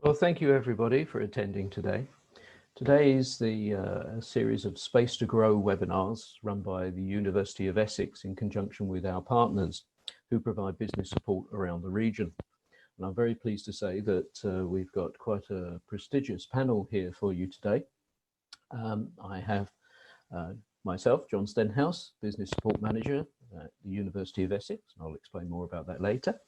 Well, thank you everybody for attending today. Today is the series of Space to Grow webinars run by the University of Essex in conjunction with our partners who provide business support around the region. And I'm very pleased to say that we've got quite a prestigious panel here for you today. I have myself, John Stenhouse, Business Support Manager at the University of Essex, and I'll explain more about that later,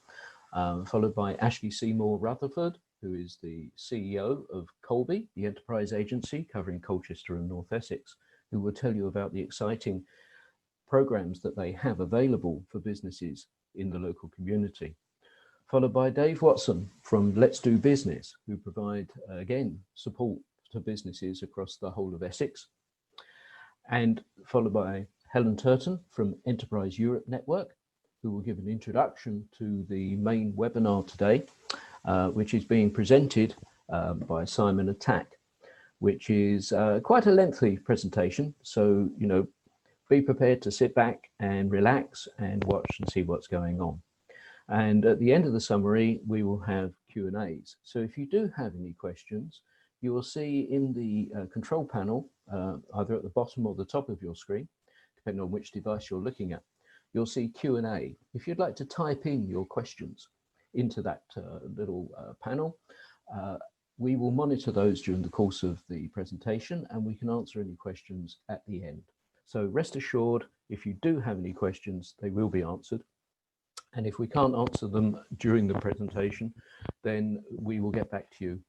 followed by Ashley Seymour-Rutherford, who is the CEO of COLBEA, the enterprise agency covering Colchester and North Essex, who will tell you about the exciting programs that they have available for businesses in the local community. Followed by Dave Watson from Let's Do Business, who provide, again, support to businesses across the whole of Essex. And followed by Helen Turton from Enterprise Europe Network, who will give an introduction to the main webinar today, which is being presented by Simon Atack, which is quite a lengthy presentation. So, you know, be prepared to sit back and relax and watch and see what's going on. And at the end of the summary, we will have Q&As. So if you do have any questions, you will see in the control panel, either at the bottom or the top of your screen, depending on which device you're looking at, you'll see Q&A. If you'd like to type in your questions into that little panel, we will monitor those during the course of the presentation, and we can answer any questions at the end. So rest assured, if you do have any questions, they will be answered. And if we can't answer them during the presentation, then we will get back to you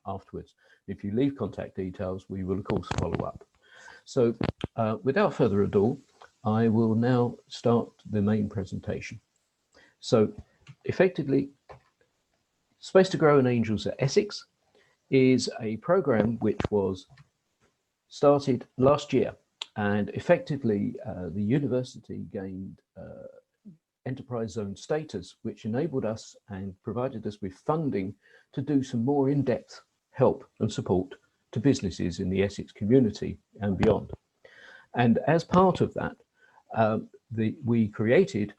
afterwards. If you leave contact details, we will of course follow up. So without further ado, I will now start the main presentation. So effectively, Space to Grow and Angels at Essex is a program which was started last year, and effectively the university gained enterprise zone status, which enabled us and provided us with funding to do some more in-depth help and support to businesses in the Essex community and beyond. And as part of that, we created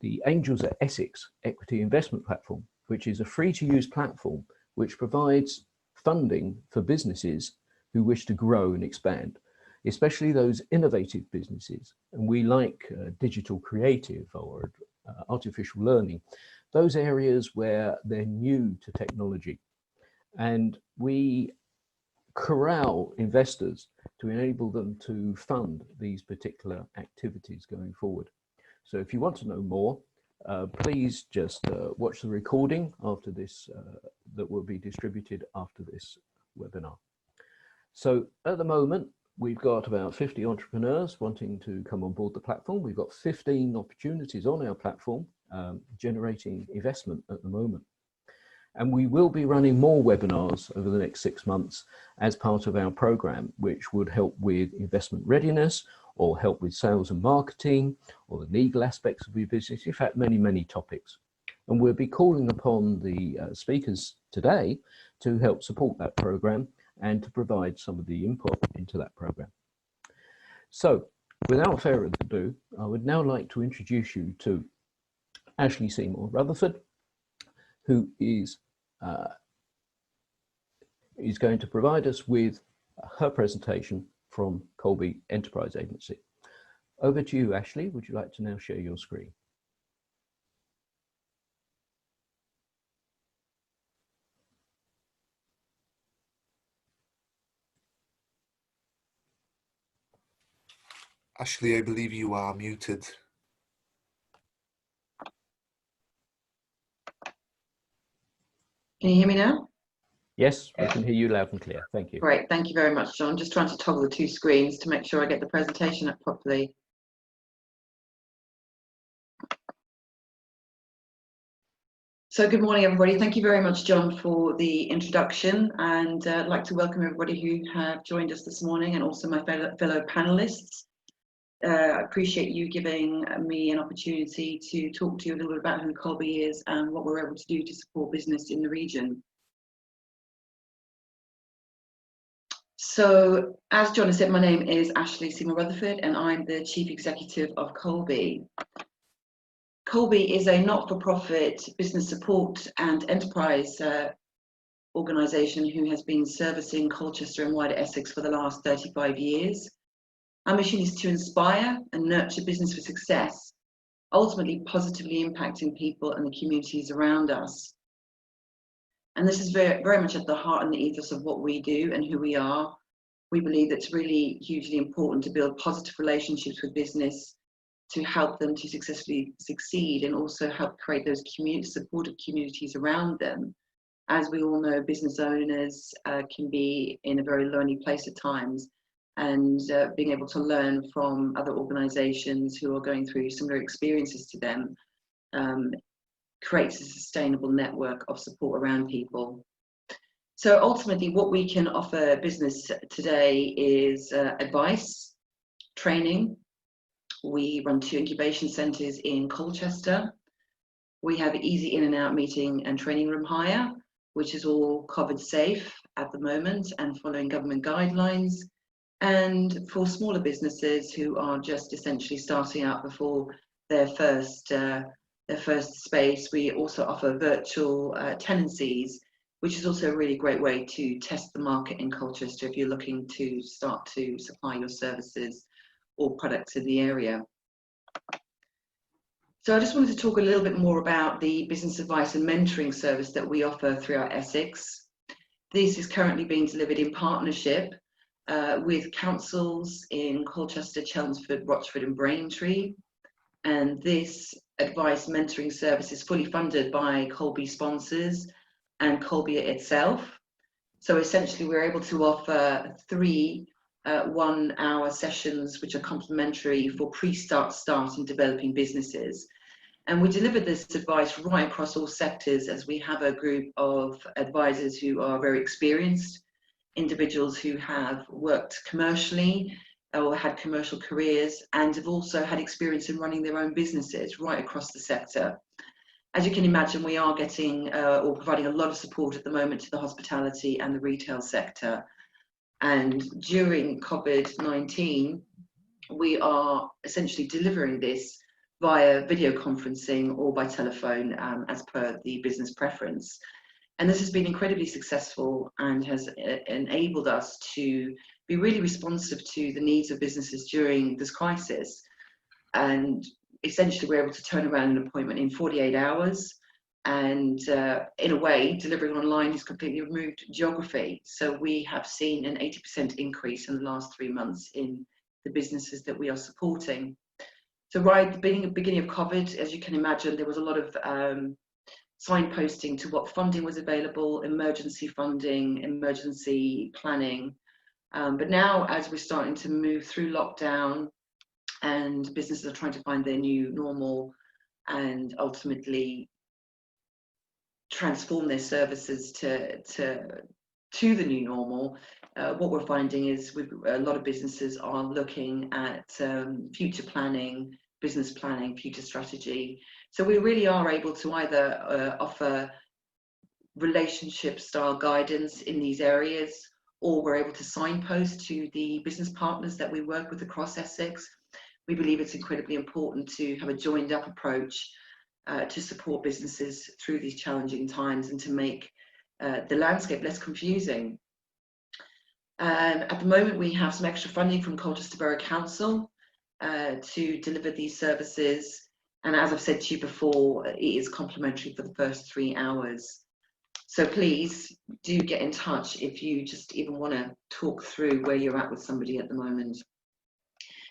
the Angels at Essex Equity Investment Platform, which is a free-to-use platform which provides funding for businesses who wish to grow and expand, especially those innovative businesses. And we like digital creative or artificial learning, those areas where they're new to technology. And we corral investors to enable them to fund these particular activities going forward. So if you want to know more, please just watch the recording after this that will be distributed after this webinar. So at the moment, we've got about 50 entrepreneurs wanting to come on board the platform. We've got 15 opportunities on our platform generating investment at the moment. And we will be running more webinars over the next 6 months as part of our program, which would help with investment readiness or help with sales and marketing or the legal aspects of your business. In fact, many, many topics. And we'll be calling upon the speakers today to help support that program and to provide some of the input into that program. So without further ado, I would now like to introduce you to Ashley Seymour-Rutherford, who is going to provide us with her presentation from COLBEA Enterprise Agency. Over to you, Ashley. Would you like to now share your screen? Ashley, I believe you are muted. Can you hear me now? Yes, we can hear you loud and clear. Thank you. Great, thank you very much, John. Just trying to toggle the two screens to make sure I get the presentation up properly. So good morning, everybody. Thank you very much, John, for the introduction, and I'd like to welcome everybody who have joined us this morning and also my fellow panelists. I appreciate you giving me an opportunity to talk to you a little bit about who COLBEA is and what we're able to do to support business in the region. So, as John has said, my name is Ashley Seymour-Rutherford and I'm the Chief Executive of COLBEA. COLBEA is a not-for-profit business support and enterprise organisation who has been servicing Colchester and wider Essex for the last 35 years. Our mission is to inspire and nurture business for success, ultimately positively impacting people and the communities around us. And this is very, very much at the heart and the ethos of what we do and who we are. We believe it's really hugely important to build positive relationships with business to help them to successfully succeed, and also help create those supportive communities around them. As we all know, business owners can be in a very lonely place at times, and being able to learn from other organisations who are going through similar experiences to them creates a sustainable network of support around people. So ultimately, what we can offer business today is advice, training. We run 2 incubation centres in Colchester. We have easy in and out meeting and training room hire, which is all COVID safe at the moment and following government guidelines. And for smaller businesses who are just essentially starting out before their first space, we also offer virtual tenancies, which is also a really great way to test the market in Colchester if you're looking to start to supply your services or products in the area. So I just wanted to talk a little bit more about the business advice and mentoring service that we offer throughout Essex. This is currently being delivered in partnership with councils in Colchester, Chelmsford, Rochford and Braintree. And this advice mentoring service is fully funded by COLBEA sponsors and COLBEA itself. So essentially we're able to offer 3 1-hour sessions which are complimentary for pre-start, start and developing businesses. And we deliver this advice right across all sectors, as we have a group of advisors who are very experienced, individuals who have worked commercially or had commercial careers and have also had experience in running their own businesses right across the sector. As you can imagine, we are getting or providing a lot of support at the moment to the hospitality and the retail sector. And during COVID-19, we are essentially delivering this via video conferencing or by telephone as per the business preference. And this has been incredibly successful and has enabled us to be really responsive to the needs of businesses during this crisis. And essentially we're able to turn around an appointment in 48 hours. And in a way, delivering online has completely removed geography. So we have seen an 80% increase in the last 3 months in the businesses that we are supporting. So right at the beginning of COVID, as you can imagine, there was a lot of signposting to what funding was available, emergency funding, emergency planning. But now, as we're starting to move through lockdown and businesses are trying to find their new normal and ultimately transform their services to the new normal, what we're finding is a lot of businesses are looking at future planning, business planning, future strategy. So we really are able to either offer relationship style guidance in these areas, or we're able to signpost to the business partners that we work with across Essex. We believe it's incredibly important to have a joined up approach to support businesses through these challenging times and to make the landscape less confusing. At the moment, we have some extra funding from Colchester Borough Council to deliver these services. And as I've said to you before, it is complimentary for the first 3 hours. So please do get in touch if you just even want to talk through where you're at with somebody at the moment.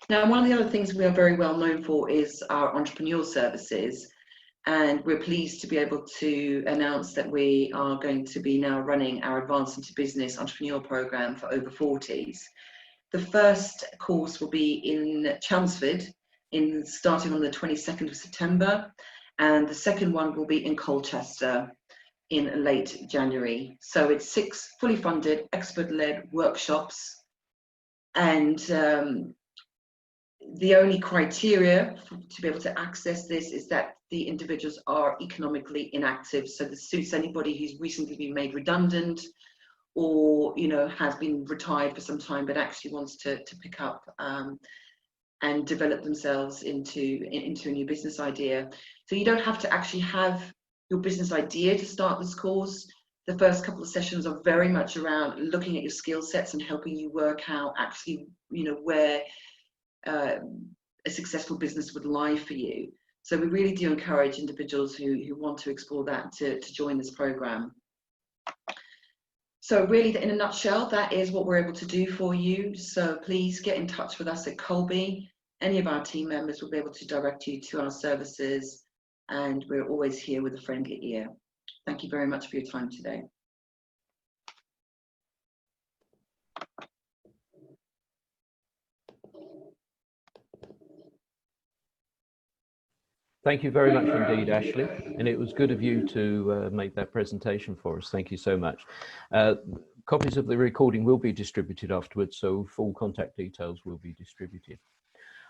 Now, one of the other things we are very well known for is our entrepreneurial services. And we're pleased to be able to announce that we are going to be now running our Advance into Business entrepreneurial program for over 40s. The first course will be in Chelmsford, starting on the 22nd of September, and the second one will be in Colchester in late January. So it's 6 fully funded, expert-led workshops, and the only criteria to be able to access this is that the individuals are economically inactive. So this suits anybody who's recently been made redundant, or has been retired for some time but actually wants to pick up and develop themselves into a new business idea. So you don't have to actually have your business idea to start this course. The first couple of sessions are very much around looking at your skill sets and helping you work out actually, where a successful business would lie for you. So we really do encourage individuals who want to explore that to join this program. So really, in a nutshell, that is what we're able to do for you. So please get in touch with us at COLBEA. Any of our team members will be able to direct you to our services, and we're always here with a friendly ear. Thank you very much for your time today. Thank you very much indeed, Ashley. And it was good of you to make that presentation for us. Thank you so much. Copies of the recording will be distributed afterwards, so full contact details will be distributed.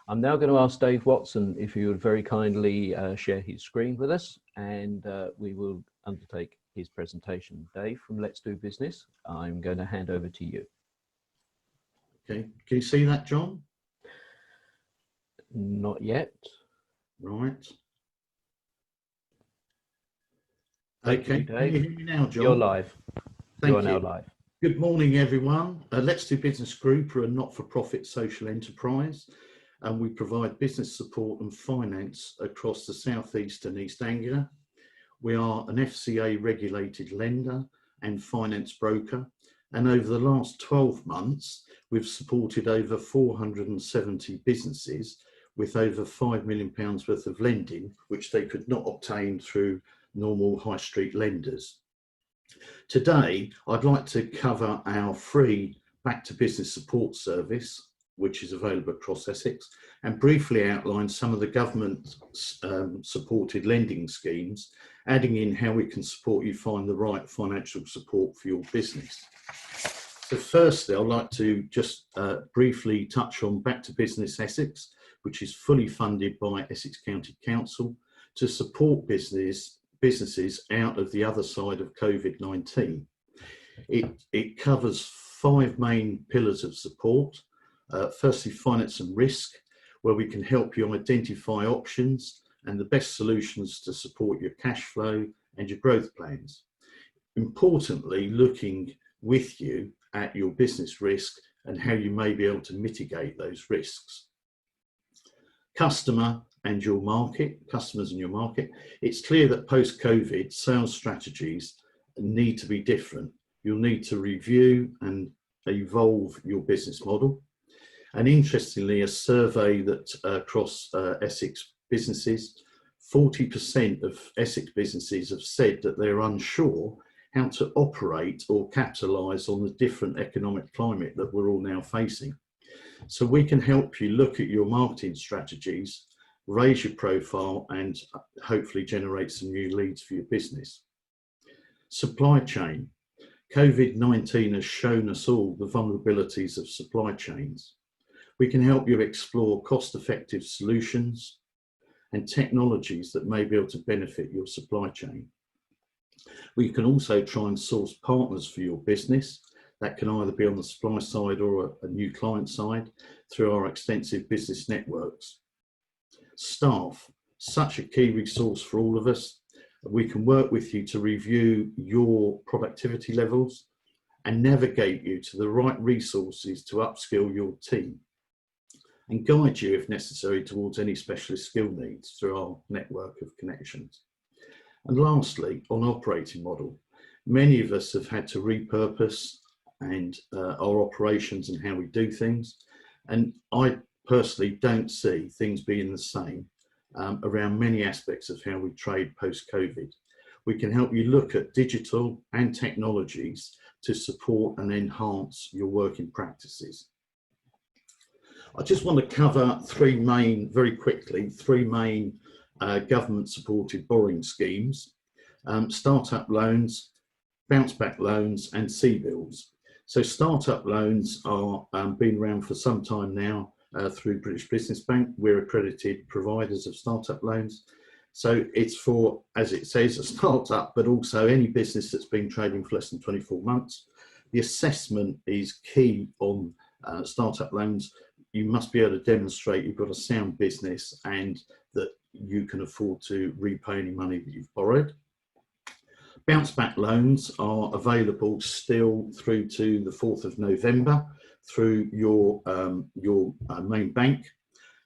I'm now going to ask Dave Watson if he would very kindly share his screen with us, and we will undertake his presentation. Dave from Let's Do Business, I'm going to hand over to you. Okay, can you see that, John? Not yet. Right. Thank Okay, you, can Dave. you hear me now, John? You're live. Thank you are now you. live. Good morning, everyone. Let's Do Business Group are a not-for-profit social enterprise, and we provide business support and finance across the South East and East Anglia. We are an FCA regulated lender and finance broker, and over the last 12 months, we've supported over 470 businesses with over £5 million worth of lending, which they could not obtain through normal high street lenders. Today, I'd like to cover our free Back to Business support service, which is available across Essex, and briefly outline some of the government supported lending schemes, adding in how we can support you find the right financial support for your business. So firstly, I'd like to just briefly touch on Back to Business Essex, which is fully funded by Essex County Council to support businesses out of the other side of COVID-19. It covers 5 main pillars of support. Firstly, finance and risk, where we can help you identify options and the best solutions to support your cash flow and your growth plans. Importantly, looking with you at your business risk and how you may be able to mitigate those risks. Customers and your market. It's clear that post-COVID sales strategies need to be different. You'll need to review and evolve your business model. And interestingly, a survey that across Essex businesses, 40% of Essex businesses have said that they're unsure how to operate or capitalise on the different economic climate that we're all now facing. So we can help you look at your marketing strategies, raise your profile, and hopefully generate some new leads for your business. Supply chain. COVID-19 has shown us all the vulnerabilities of supply chains. We can help you explore cost-effective solutions and technologies that may be able to benefit your supply chain. We can also try and source partners for your business. That can either be on the supply side or a new client side through our extensive business networks. Staff, such a key resource for all of us. We can work with you to review your productivity levels and navigate you to the right resources to upskill your team and guide you, if necessary, towards any specialist skill needs through our network of connections. And lastly, on operating model, many of us have had to repurpose and our operations and how we do things. And I personally don't see things being the same around many aspects of how we trade post-COVID. We can help you look at digital and technologies to support and enhance your working practices. I just want to cover three main government supported borrowing schemes, startup loans, bounce back loans and CBILS. So startup loans are been around for some time now through British Business Bank. We're accredited providers of startup loans. So it's for, as it says, a startup, but also any business that's been trading for less than 24 months. The assessment is key on startup loans. You must be able to demonstrate you've got a sound business and that you can afford to repay any money that you've borrowed. Bounce back loans are available still through to the 4th of November through your main bank.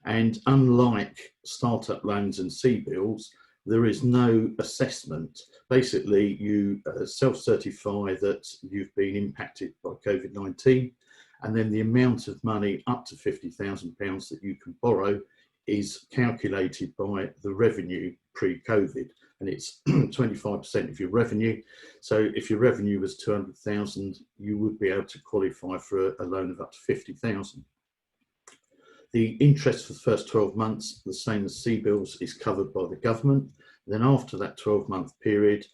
And unlike startup loans and CBILS, there is no assessment. Basically, you self-certify that you've been impacted by COVID-19, and then the amount of money up to £50,000 that you can borrow is calculated by the revenue pre-COVID, and it's 25% of your revenue. So if your revenue was 200,000, you would be able to qualify for a loan of up to 50,000. The interest for the first 12 months, the same as CBILS, is covered by the government. Then after that 12-month period,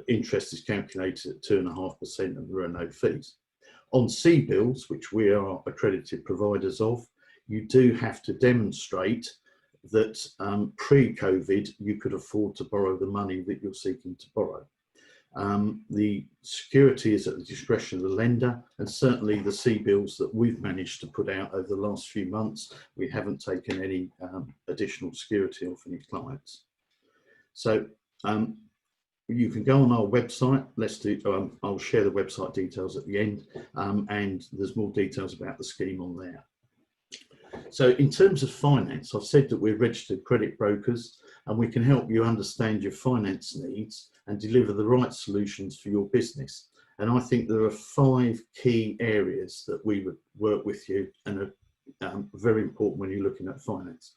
interest is calculated at 2.5% and there are no fees. On CBILS, which we are accredited providers of, you do have to demonstrate that pre-COVID you could afford to borrow the money that you're seeking to borrow. The security is at the discretion of the lender, and certainly the CBILS that we've managed to put out over the last few months, we haven't taken any additional security off any clients. So you can go on our website. I'll share the website details at the end, and there's more details about the scheme on there. So in terms of finance, I've said that we're registered credit brokers, and we can help you understand your finance needs and deliver the right solutions for your business. And I think there are 5 key areas that we would work with you and are very important when you're looking at finance.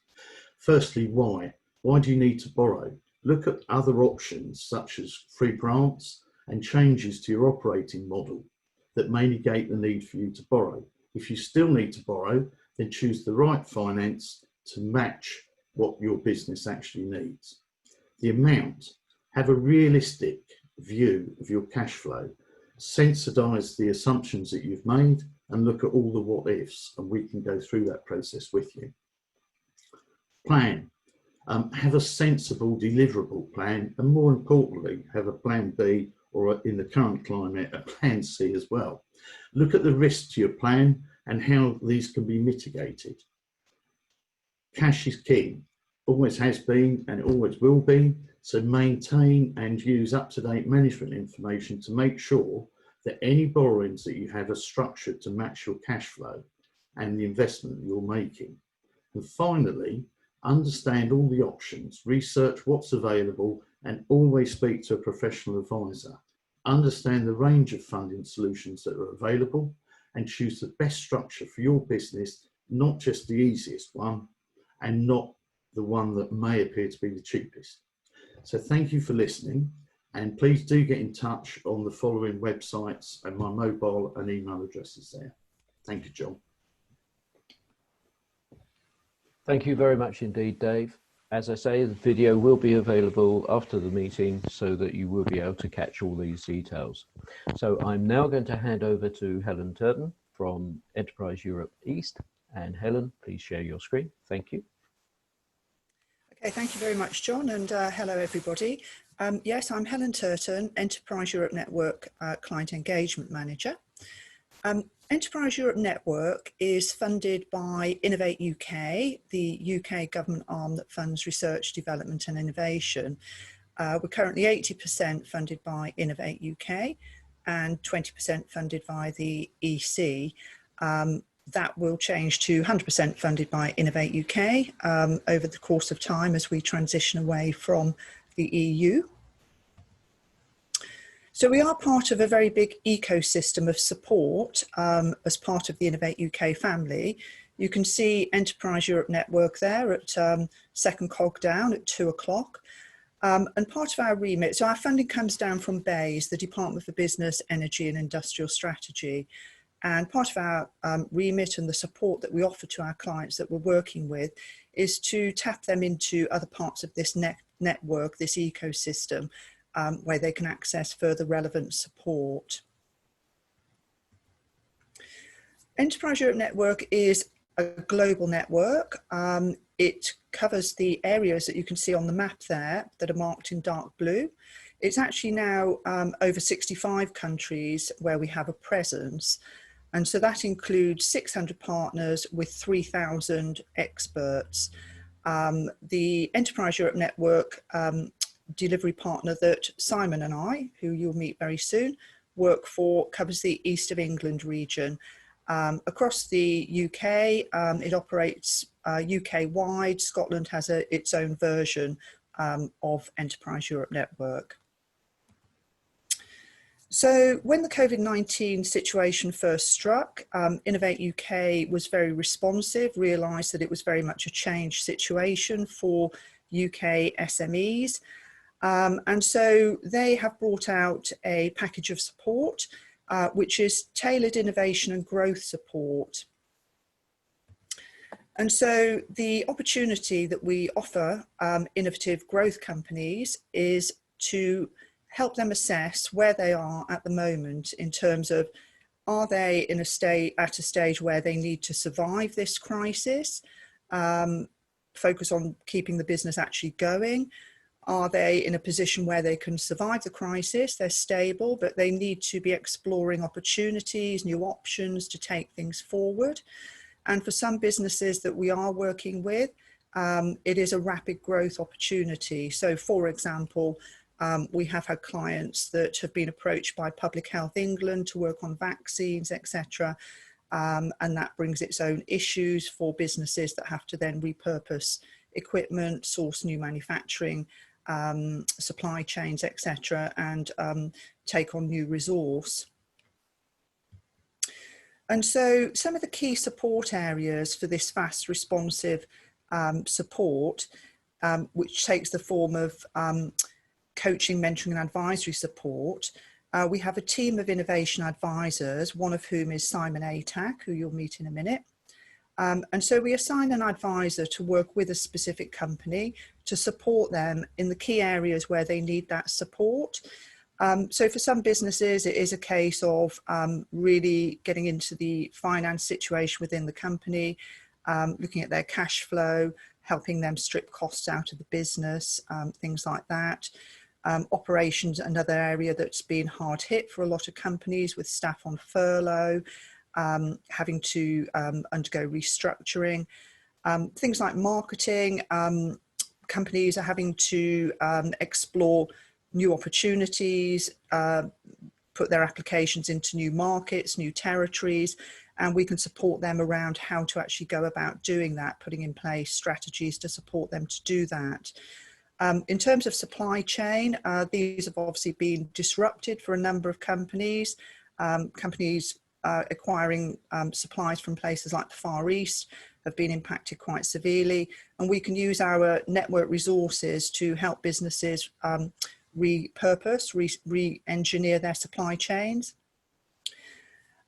Firstly, why? Why do you need to borrow? Look at other options such as free grants and changes to your operating model that may negate the need for you to borrow. If you still need to borrow, then choose the right finance to match what your business actually needs. The amount. Have a realistic view of your cash flow, sensitize the assumptions that you've made, and look at all the what ifs, and we can go through that process with you. Plan. Have a sensible deliverable plan, and more importantly, have a plan B, or in the current climate, a plan C as well. Look at the risks to your plan and how these can be mitigated. Cash is king, always has been and always will be. So maintain and use up-to-date management information to make sure that any borrowings that you have are structured to match your cash flow and the investment that you're making. And finally, understand all the options, research what's available, and always speak to a professional advisor. Understand the range of funding solutions that are available and choose the best structure for your business, not just the easiest one and not the one that may appear to be the cheapest. So thank you for listening, and please do get in touch on the following websites, and my mobile and email address is there. Thank you, John. Thank you very much indeed, Dave. As I say, the video will be available after the meeting so that you will be able to catch all these details. So I'm now going to hand over to Helen Turton from Enterprise Europe East. And Helen, please share your screen. Thank you. Okay, thank you very much, John, and hello everybody. Yes, I'm Helen Turton, Enterprise Europe Network Client Engagement Manager. Enterprise Europe Network is funded by Innovate UK, the UK government arm that funds research, development and innovation. We're currently 80% funded by Innovate UK and 20% funded by the EC. That will change to 100% funded by Innovate UK over the course of time as we transition away from the EU. So we are part of a very big ecosystem of support as part of the Innovate UK family. You can see Enterprise Europe Network there at second cog down at 2 o'clock. And part of our remit, so our funding comes down from BEIS, the Department for Business, Energy and Industrial Strategy. And part of our remit and the support that we offer to our clients that we're working with is to tap them into other parts of this network, this ecosystem, where they can access further relevant support. Enterprise Europe Network is a global network. It covers the areas that you can see on the map there that are marked in dark blue. It's actually now over 65 countries where we have a presence. And so that includes 600 partners with 3,000 experts. The Enterprise Europe Network delivery partner that Simon and I, who you'll meet very soon, work for, covers the East of England region. Across the UK, it operates UK-wide. Scotland has its own version of Enterprise Europe Network. So when the COVID-19 situation first struck, Innovate UK was very responsive, realised that it was very much a changed situation for UK SMEs. And so they have brought out a package of support, which is tailored innovation and growth support. And so the opportunity that we offer innovative growth companies is to help them assess where they are at the moment in terms of, are they in at a stage where they need to survive this crisis, focus on keeping the business actually going? Are they in a position where they can survive the crisis, they're stable, but they need to be exploring opportunities, new options to take things forward? And for some businesses that we are working with, it is a rapid growth opportunity. So for example, we have had clients that have been approached by Public Health England to work on vaccines, etc. And that brings its own issues for businesses that have to then repurpose equipment, source new manufacturing, supply chains, etc., and take on new resource. And so some of the key support areas for this fast responsive support, which takes the form of coaching, mentoring and advisory support. We have a team of innovation advisors, one of whom is Simon Atack, who you'll meet in a minute. And so we assign an advisor to work with a specific company to support them in the key areas where they need that support. So for some businesses, it is a case of really getting into the finance situation within the company, looking at their cash flow, helping them strip costs out of the business, things like that. Operations, another area that's been hard hit for a lot of companies with staff on furlough, having to undergo restructuring. Things like marketing, companies are having to explore new opportunities, put their applications into new markets, new territories, and we can support them around how to actually go about doing that, putting in place strategies to support them to do that. In terms of supply chain, these have obviously been disrupted for a number of companies. Companies acquiring supplies from places like the Far East have been impacted quite severely, and we can use our network resources to help businesses repurpose, re-engineer their supply chains.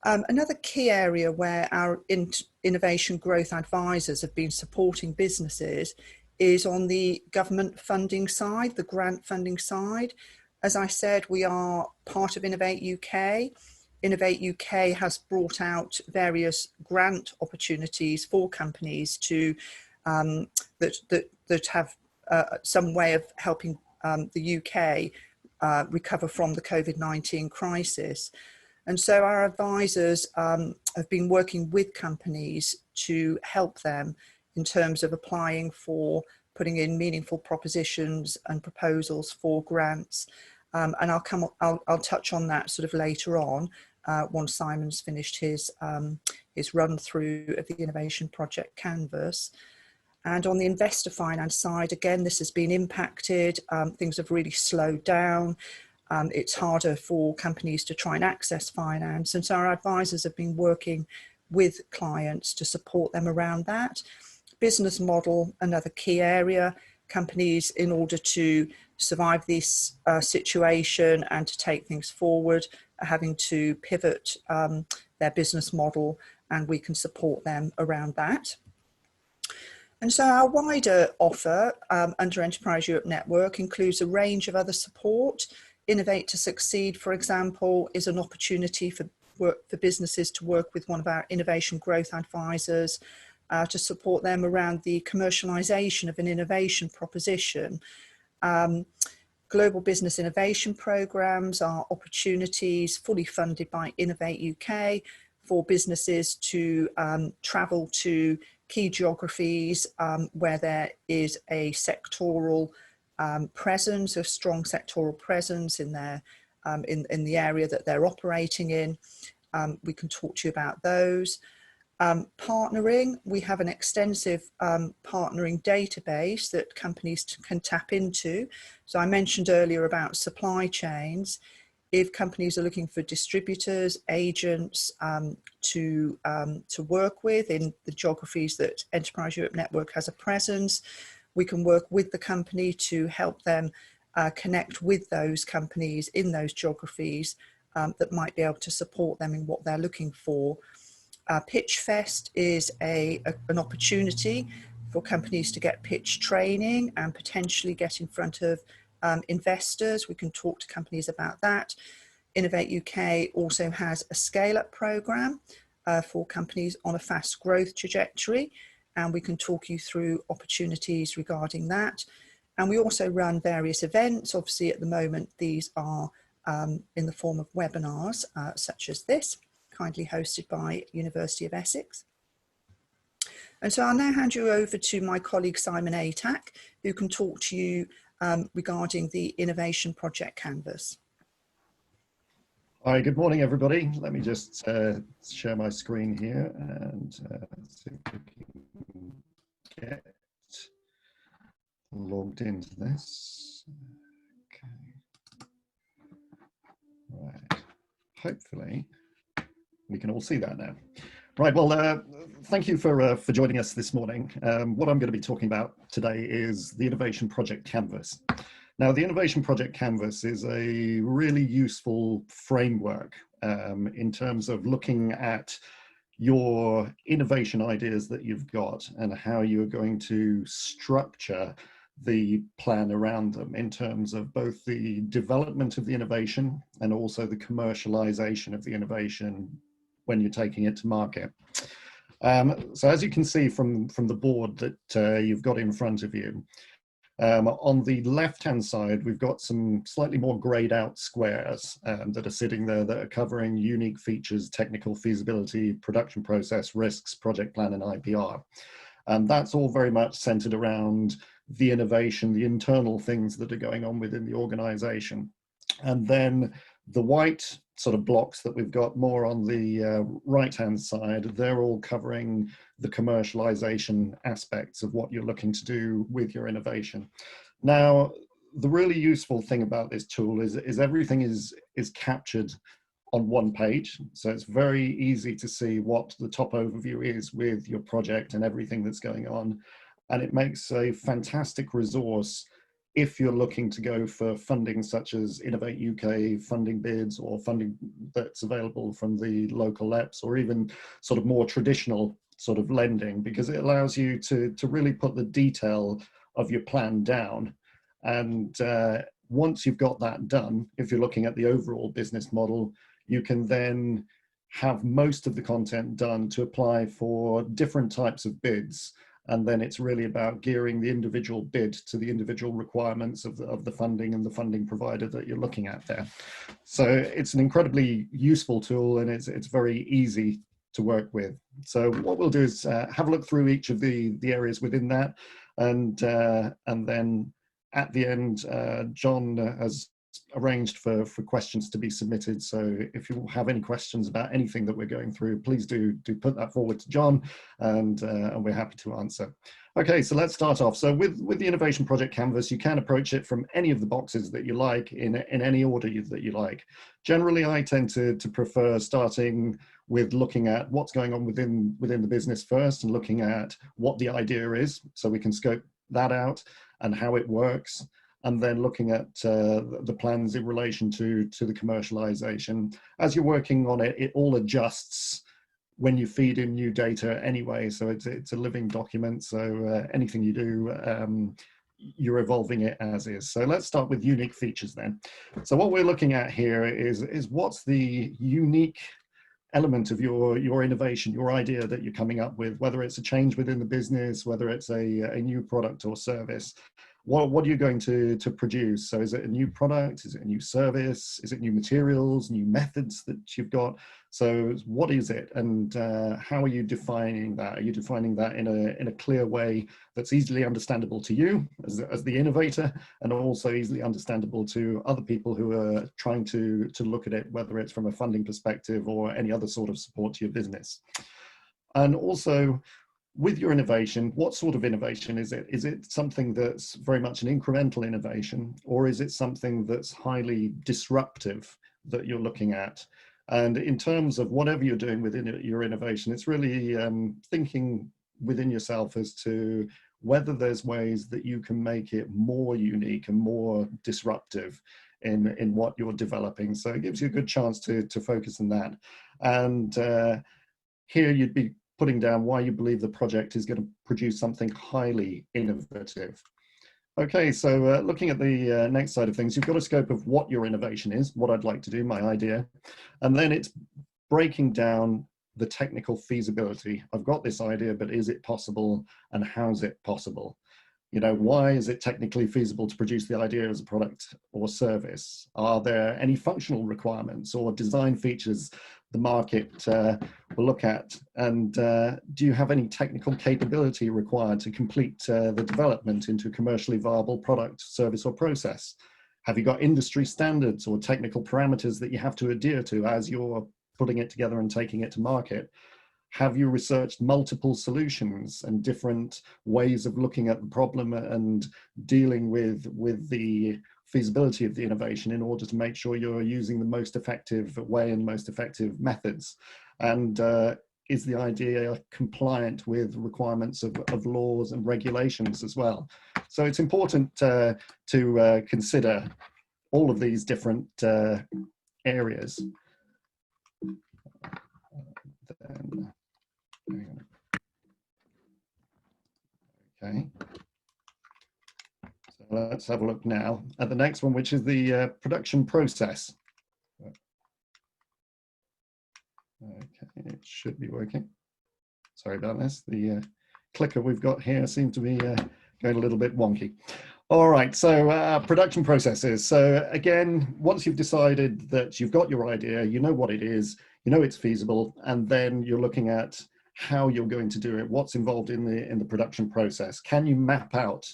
Another key area where our innovation growth advisors have been supporting businesses is on the government funding side, the grant funding side. As I said, we are part of Innovate UK. Innovate UK has brought out various grant opportunities for companies to that have some way of helping the UK recover from the COVID-19 crisis. And so our advisors have been working with companies to help them in terms of applying for putting in meaningful propositions and proposals for grants. And I'll touch on that sort of later on once Simon's finished his run through of the innovation project canvas. And on the investor finance side, again, this has been impacted. Things have really slowed down. It's harder for companies to try and access finance. And so our advisors have been working with clients to support them around that. Business model, another key area. Companies, in order to survive this situation and to take things forward, are having to pivot their business model, and we can support them around that. And so our wider offer under Enterprise Europe Network includes a range of other support. Innovate to Succeed, for example, is an opportunity for businesses to work with one of our innovation growth advisors to support them around the commercialisation of an innovation proposition. Global business innovation programmes are opportunities fully funded by Innovate UK for businesses to travel to key geographies where there is a sectoral presence, a strong sectoral presence in their in the area that they're operating in. We can talk to you about those. Partnering, we have an extensive partnering database that companies can tap into. So I mentioned earlier about supply chains. If companies are looking for distributors, agents to work with in the geographies that Enterprise Europe Network has a presence, we can work with the company to help them connect with those companies in those geographies that might be able to support them in what they're looking for. Pitch Fest is an opportunity for companies to get pitch training and potentially get in front of investors. We can talk to companies about that. Innovate UK also has a scale-up program for companies on a fast growth trajectory, and we can talk you through opportunities regarding that. And we also run various events. Obviously, at the moment, these are in the form of webinars, such as this, kindly hosted by University of Essex. And so I'll now hand you over to my colleague Simon Atack, who can talk to you regarding the Innovation Project Canvas. Hi, good morning, everybody. Let me just share my screen here and see if we can get logged into this. Okay. Right. Hopefully we can all see that now. Right, well, thank you for joining us this morning. What I'm going to be talking about today is the Innovation Project Canvas. Now, the Innovation Project Canvas is a really useful framework in terms of looking at your innovation ideas that you've got and how you're going to structure the plan around them in terms of both the development of the innovation and also the commercialization of the innovation when you're taking it to market. So as you can see from the board that you've got in front of you, on the left-hand side, we've got some slightly more grayed out squares that are sitting there that are covering unique features, technical feasibility, production process, risks, project plan, and IPR. And that's all very much centered around the innovation, the internal things that are going on within the organization. And then the white sort of blocks that we've got more on the right-hand side, they're all covering the commercialization aspects of what you're looking to do with your innovation. Now, the really useful thing about this tool is everything is captured on one page. So it's very easy to see what the top overview is with your project and everything that's going on. And it makes a fantastic resource if you're looking to go for funding such as Innovate UK funding bids or funding that's available from the local LEPs or even sort of more traditional sort of lending, because it allows you to really put the detail of your plan down. And once you've got that done, if you're looking at the overall business model, you can then have most of the content done to apply for different types of bids. And then it's really about gearing the individual bid to the individual requirements of the funding and the funding provider that you're looking at there. So it's an incredibly useful tool, and it's very easy to work with. So what we'll do is have a look through each of the areas within that, and then at the end, John has arranged for questions to be submitted. So if you have any questions about anything that we're going through, please do put that forward to John, and we're happy to answer. Okay, so let's start off. So with the Innovation Project Canvas, you can approach it from any of the boxes that you like in any order that you like. Generally, I tend to prefer starting with looking at what's going on within the business first and looking at what the idea is, so we can scope that out and how it works, and then looking at the plans in relation to the commercialization. As you're working on it, it all adjusts when you feed in new data anyway, so it's a living document, so anything you do, you're evolving it as is. So let's start with unique features then. So what we're looking at here is what's the unique element of your innovation, your idea that you're coming up with, whether it's a change within the business, whether it's a new product or service. What are you going to produce? So is it a new product? Is it a new service? Is it new materials, new methods that you've got? So what is it, and how are you defining that? Are you defining that in a clear way that's easily understandable to you as the innovator, and also easily understandable to other people who are trying to look at it, whether it's from a funding perspective or any other sort of support to your business? And also, with your innovation, what sort of innovation is it? Is it something that's very much an incremental innovation, or is it something that's highly disruptive that you're looking at? And in terms of whatever you're doing within your innovation, it's really thinking within yourself as to whether there's ways that you can make it more unique and more disruptive in what you're developing. So it gives you a good chance to focus on that. And here you'd be putting down why you believe the project is going to produce something highly innovative. Okay, so looking at the next side of things, you've got a scope of what your innovation is, what I'd like to do, my idea, and then it's breaking down the technical feasibility. I've got this idea, but is it possible, and how's it possible? You know, why is it technically feasible to produce the idea as a product or service? Are there any functional requirements or design features the market will look at? And do you have any technical capability required to complete the development into a commercially viable product, service, or process? Have you got industry standards or technical parameters that you have to adhere to as you're putting it together and taking it to market? Have you researched multiple solutions and different ways of looking at the problem and dealing with the feasibility of the innovation in order to make sure you're using the most effective way and most effective methods? And is the idea compliant with requirements of laws and regulations as well? So it's important to consider all of these different areas. Okay, so let's have a look now at the next one, which is the production process. Okay, it should be working. Sorry about this. The clicker we've got here seems to be going a little bit wonky. All right, so production processes. So again, once you've decided that you've got your idea, you know what it is, you know it's feasible, and then you're looking at how you're going to do it, what's involved in the production process. Can you map out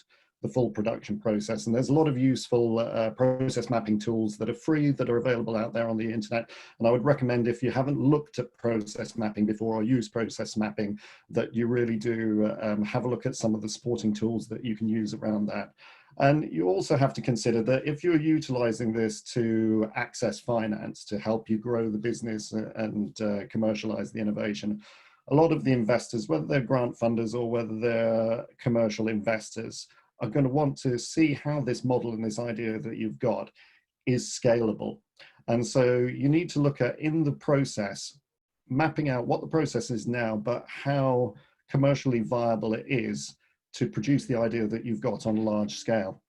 the full production process? And there's a lot of useful process mapping tools that are free, that are available out there on the internet. And I would recommend, if you haven't looked at process mapping before or used process mapping, that you really do have a look at some of the supporting tools that you can use around that. And you also have to consider that if you're utilizing this to access finance to help you grow the business and commercialize the innovation, a lot of the investors, whether they're grant funders or whether they're commercial investors, are going to want to see how this model and this idea that you've got is scalable. And so you need to look at, in the process, mapping out what the process is now, but how commercially viable it is to produce the idea that you've got on a large scale.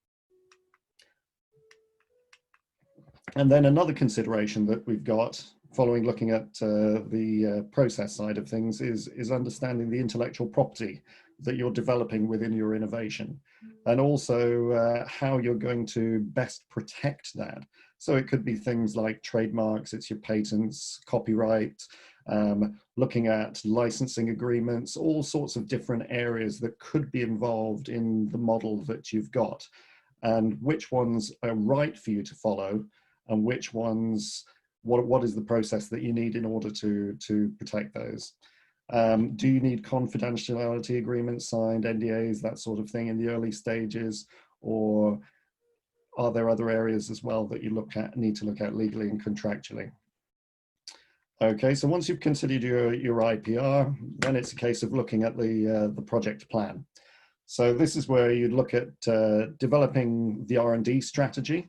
And then another consideration that we've got, following looking at the process side of things, is understanding the intellectual property that you're developing within your innovation, and also how you're going to best protect that. So it could be things like trademarks, it's your patents, copyright, looking at licensing agreements, all sorts of different areas that could be involved in the model that you've got, and which ones are right for you to follow, and which ones, what is the process that you need in order to protect those. Do you need confidentiality agreements signed, NDAs, that sort of thing in the early stages, or are there other areas as well that you need to look at legally and contractually? Okay, so once you've considered your IPR, then it's a case of looking at the project plan. So this is where you'd look at developing the R&D strategy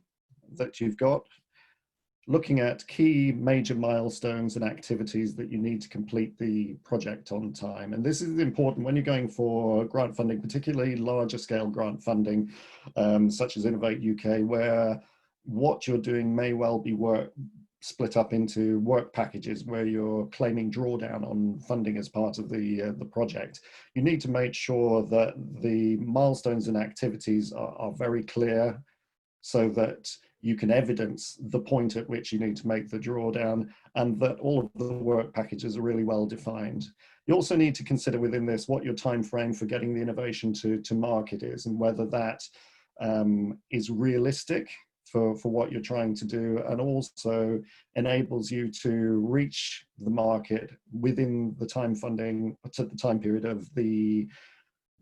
that you've got, looking at key major milestones and activities that you need to complete the project on time. And this is important when you're going for grant funding, particularly larger scale grant funding, such as Innovate UK, where what you're doing may well be work split up into work packages where you're claiming drawdown on funding as part of the project. You need to make sure that the milestones and activities are very clear, so that you can evidence the point at which you need to make the drawdown, and that all of the work packages are really well defined. You also need to consider within this what your time frame for getting the innovation to market is, and whether that is realistic for what you're trying to do, and also enables you to reach the market within the time funding, to the time period of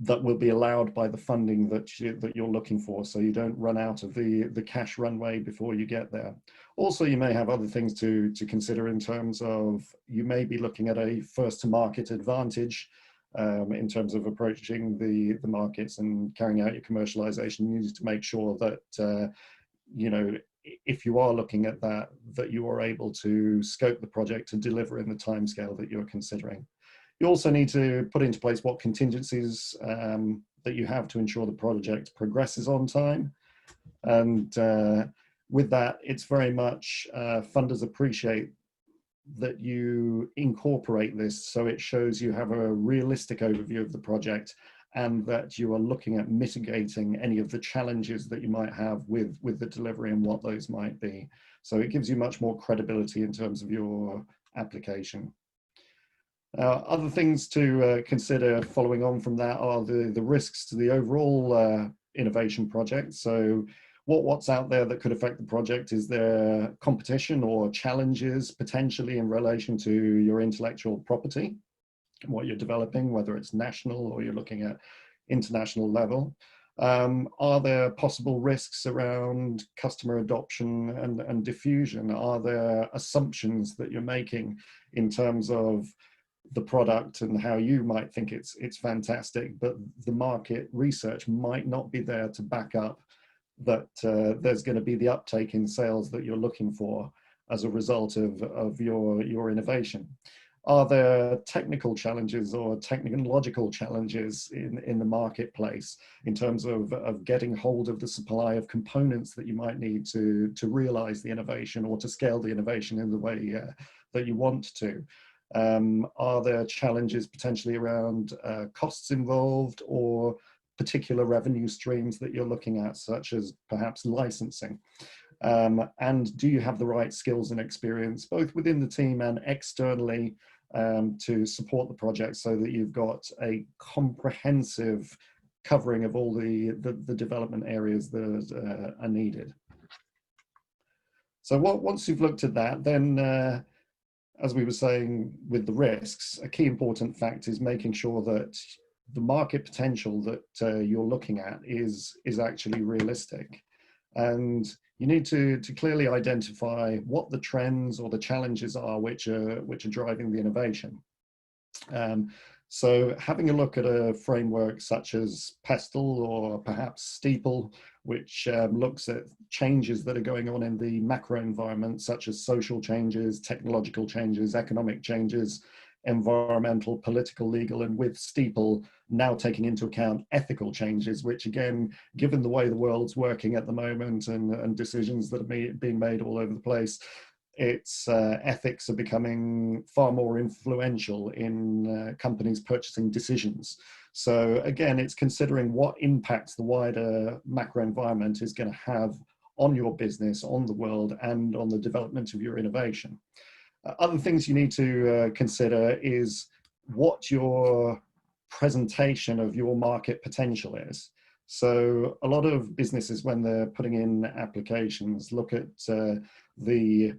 that will be allowed by the funding that you're looking for, so you don't run out of the cash runway before you get there. Also, you may have other things to consider in terms of, you may be looking at a first to market advantage in terms of approaching the markets and carrying out your commercialization. You need to make sure that you know, if you are looking at that you are able to scope the project to deliver in the timescale that you're considering. You also need to put into place what contingencies that you have to ensure the project progresses on time. And with that, it's very much funders appreciate that you incorporate this, so it shows you have a realistic overview of the project, and that you are looking at mitigating any of the challenges that you might have with the delivery and what those might be. So it gives you much more credibility in terms of your application. Other things to consider following on from that are the risks to the overall innovation project. So what's out there that could affect the project? Is there competition or challenges potentially in relation to your intellectual property, what you're developing, whether it's national or you're looking at international level? Are there possible risks around customer adoption and diffusion? Are there assumptions that you're making in terms of the product and how you might think it's fantastic, but the market research might not be there to back up that there's going to be the uptake in sales that you're looking for as a result of your innovation? Are there technical challenges or technological challenges in the marketplace in terms of getting hold of the supply of components that you might need to realize the innovation or to scale the innovation in the way that you want to? Are there challenges potentially around costs involved, or particular revenue streams that you're looking at, such as perhaps licensing? And do you have the right skills and experience, both within the team and externally, to support the project, so that you've got a comprehensive covering of all the development areas that are needed? So once you've looked at that, then as we were saying with the risks, a key important fact is making sure that the market potential that you're looking at is actually realistic. And you need to clearly identify what the trends or the challenges are which are driving the innovation. So having a look at a framework such as PESTLE or perhaps STEEPLE, which looks at changes that are going on in the macro environment, such as social changes, technological changes, economic changes, environmental, political, legal, and with STEEPLE now taking into account ethical changes, which again, given the way the world's working at the moment and decisions that are being made all over the place, its ethics are becoming far more influential in companies' purchasing decisions. So again, it's considering what impacts the wider macro environment is going to have on your business, on the world, and on the development of your innovation. Other things you need to consider is what your presentation of your market potential is. So a lot of businesses, when they're putting in applications, look at the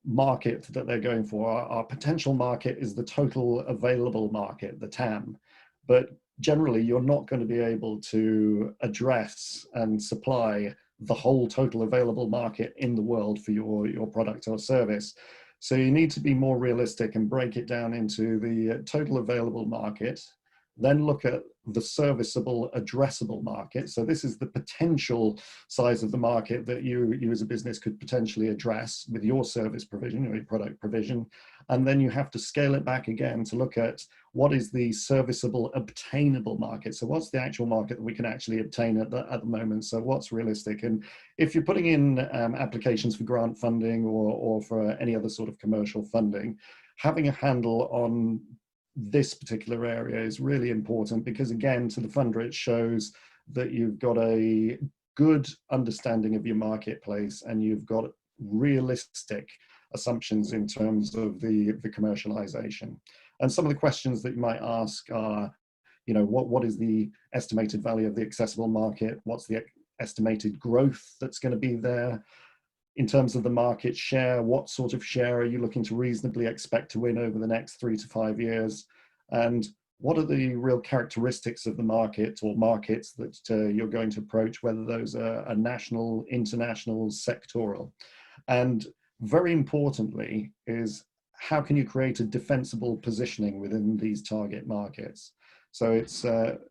market that they're going for. Our potential market is the total available market, the TAM. But generally, you're not going to be able to address and supply the whole total available market in the world for your product or service. So you need to be more realistic and break it down into the total available market, then look at the serviceable addressable market. So this is the potential size of the market that you as a business could potentially address with your service provision or your product provision. And then you have to scale it back again to look at what is the serviceable obtainable market. So what's the actual market that we can actually obtain at the moment? So what's realistic? And if you're putting in applications for grant funding or for any other sort of commercial funding, having a handle on this particular area is really important, because again, to the funder, it shows that you've got a good understanding of your marketplace and you've got realistic assumptions in terms of the commercialization. And some of the questions that you might ask are, you know, what is the estimated value of the accessible market? What's the estimated growth that's going to be there? In terms of the market share, what sort of share are you looking to reasonably expect to win over the next 3 to 5 years? And what are the real characteristics of the market or markets that you're going to approach, whether those are national, international, sectoral? And very importantly is, how can you create a defensible positioning within these target markets? So it's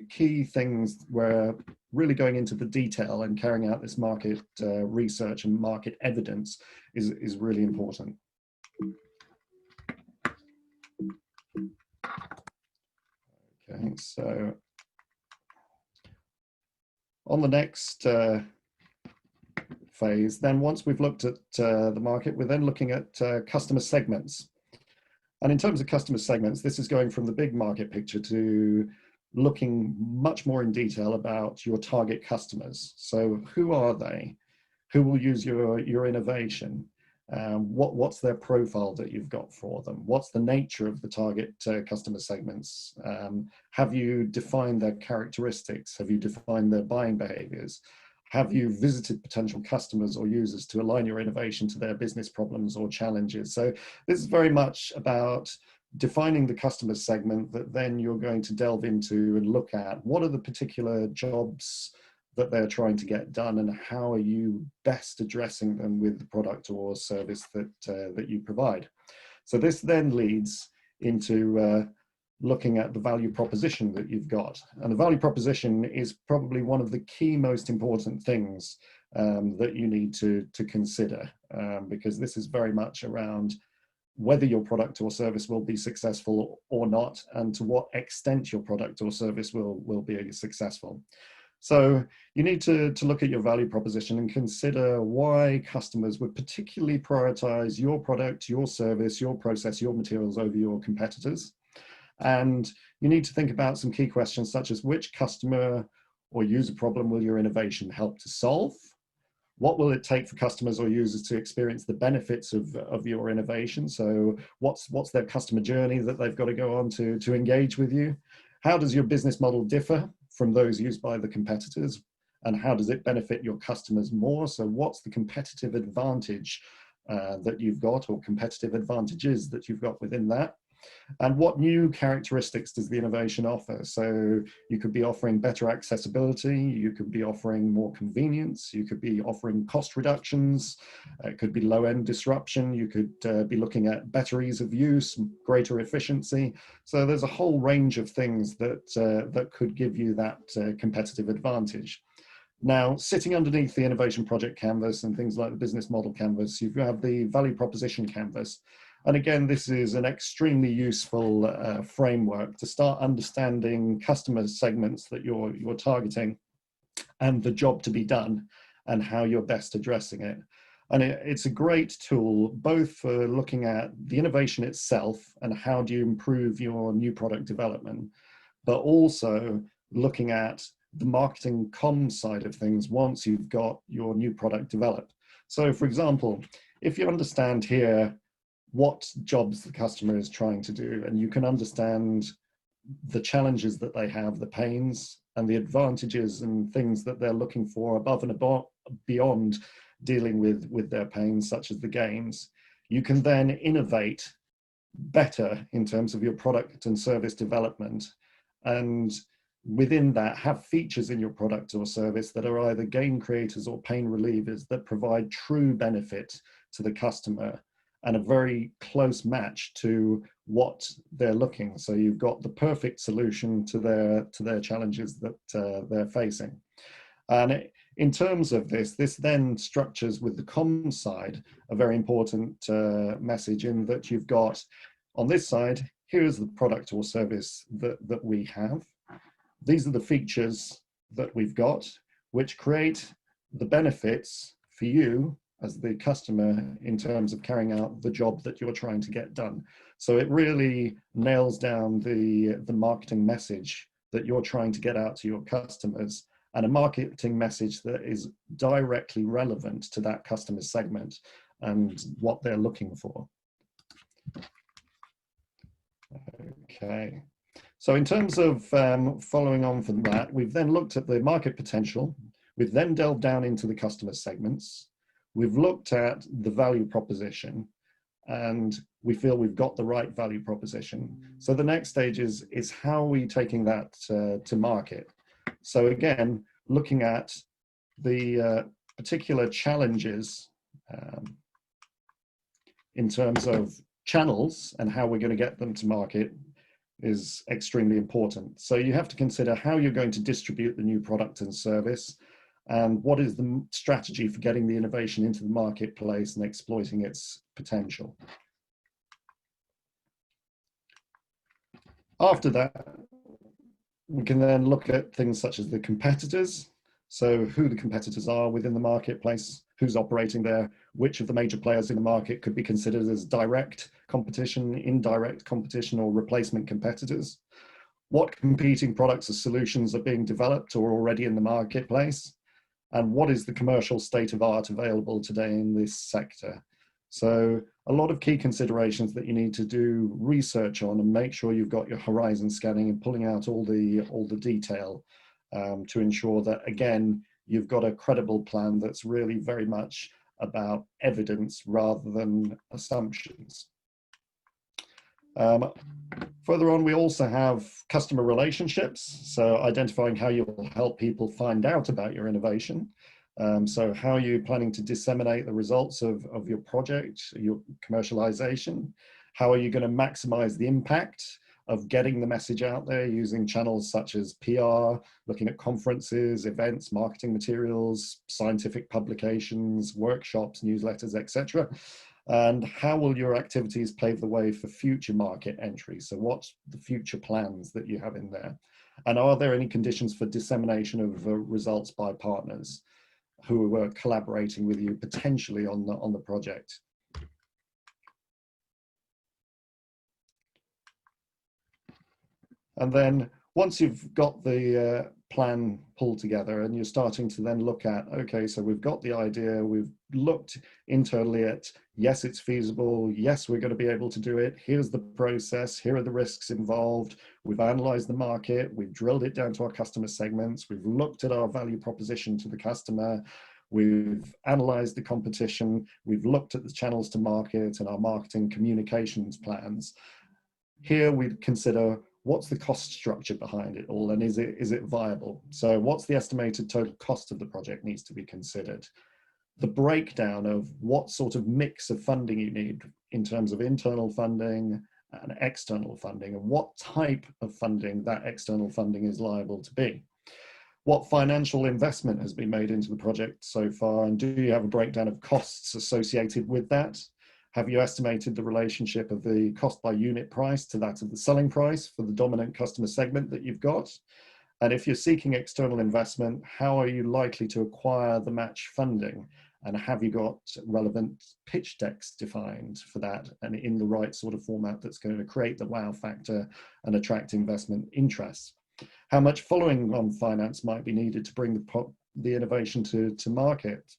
key things where really going into the detail and carrying out this market research and market evidence is really important. Okay, so on the next phase, then once we've looked at the market, we're then looking at customer segments. And in terms of customer segments, this is going from the big market picture to looking much more in detail about your target customers. So who are they? Who will use your innovation? What's their profile that you've got for them? What's the nature of the target customer segments? Have you defined their characteristics? Have you defined their buying behaviors? Have you visited potential customers or users to align your innovation to their business problems or challenges? So this is very much about defining the customer segment that then you're going to delve into and look at what are the particular jobs that they're trying to get done and how are you best addressing them with the product or service that you provide. So this then leads into looking at the value proposition that you've got. And the value proposition is probably one of the key most important things that you need to consider, because this is very much around whether your product or service will be successful or not, and to what extent your product or service will be successful. So you need to look at your value proposition and consider why customers would particularly prioritize your product, your service, your process, your materials over your competitors. And you need to think about some key questions such as, which customer or user problem will your innovation help to solve? What will it take for customers or users to experience the benefits of your innovation? So what's their customer journey that they've got to go on to engage with you? How does your business model differ from those used by the competitors? And how does it benefit your customers more? So what's the competitive advantage that you've got, or competitive advantages that you've got within that? And what new characteristics does the innovation offer? So you could be offering better accessibility, you could be offering more convenience, you could be offering cost reductions, it could be low-end disruption, you could be looking at better ease of use, greater efficiency. So there's a whole range of things that could give you that competitive advantage. Now, sitting underneath the innovation project canvas and things like the business model canvas, you have the value proposition canvas. And again, this is an extremely useful framework to start understanding customer segments that you're targeting and the job to be done and how you're best addressing it. And it's a great tool both for looking at the innovation itself and how do you improve your new product development, but also looking at the marketing comms side of things once you've got your new product developed. So for example, if you understand here what jobs the customer is trying to do, and you can understand the challenges that they have, the pains and the advantages and things that they're looking for above and beyond dealing with their pains, such as the gains, you can then innovate better in terms of your product and service development. And within that, have features in your product or service that are either gain creators or pain relievers that provide true benefit to the customer. and a very close match to what they're looking. So you've got the perfect solution to their challenges that they're facing. And in terms of this then structures with the comms side a very important message, in that you've got on this side, here's the product or service that we have. These are the features that we've got, which create the benefits for you as the customer in terms of carrying out the job that you're trying to get done. So it really nails down the marketing message that you're trying to get out to your customers, and a marketing message that is directly relevant to that customer segment and what they're looking for. Okay. So in terms of following on from that, we've then looked at the market potential. We've then delved down into the customer segments. We've looked at the value proposition, and we feel we've got the right value proposition. So the next stage is how are we taking that to market? So again, looking at the particular challenges in terms of channels and how we're going to get them to market is extremely important. So you have to consider how you're going to distribute the new product and service, and what is the strategy for getting the innovation into the marketplace and exploiting its potential. After that, we can then look at things such as the competitors. So who the competitors are within the marketplace, who's operating there, which of the major players in the market could be considered as direct competition, indirect competition, or replacement competitors. What competing products or solutions are being developed or already in the marketplace, and what is the commercial state of art available today in this sector. So a lot of key considerations that you need to do research on and make sure you've got your horizon scanning and pulling out all the detail to ensure that, again, you've got a credible plan that's really very much about evidence rather than assumptions. Further on, we also have customer relationships, so identifying how you'll help people find out about your innovation. So how are you planning to disseminate the results of your project, your commercialization? How are you going to maximize the impact of getting the message out there using channels such as PR, looking at conferences, events, marketing materials, scientific publications, workshops, newsletters, etc. And how will your activities pave the way for future market entry? So what's the future plans that you have in there? And are there any conditions for dissemination of results by partners who are collaborating with you potentially on the project? And then once you've got the plan pulled together and you're starting to then look at, okay, so we've got the idea, we've looked internally at, yes, it's feasible, yes, we're going to be able to do it, here's the process, here are the risks involved, we've analyzed the market, we've drilled it down to our customer segments, we've looked at our value proposition to the customer, we've analyzed the competition, we've looked at the channels to market and our marketing communications plans. Here we'd consider, what's the cost structure behind it all, and is it viable? So what's the estimated total cost of the project needs to be considered. The breakdown of what sort of mix of funding you need in terms of internal funding and external funding, and what type of funding that external funding is liable to be. What financial investment has been made into the project so far, and do you have a breakdown of costs associated with that? Have you estimated the relationship of the cost by unit price to that of the selling price for the dominant customer segment that you've got? And if you're seeking external investment, how are you likely to acquire the match funding? And have you got relevant pitch decks defined for that and in the right sort of format that's going to create the wow factor and attract investment interest? How much following on finance might be needed to bring the innovation to market?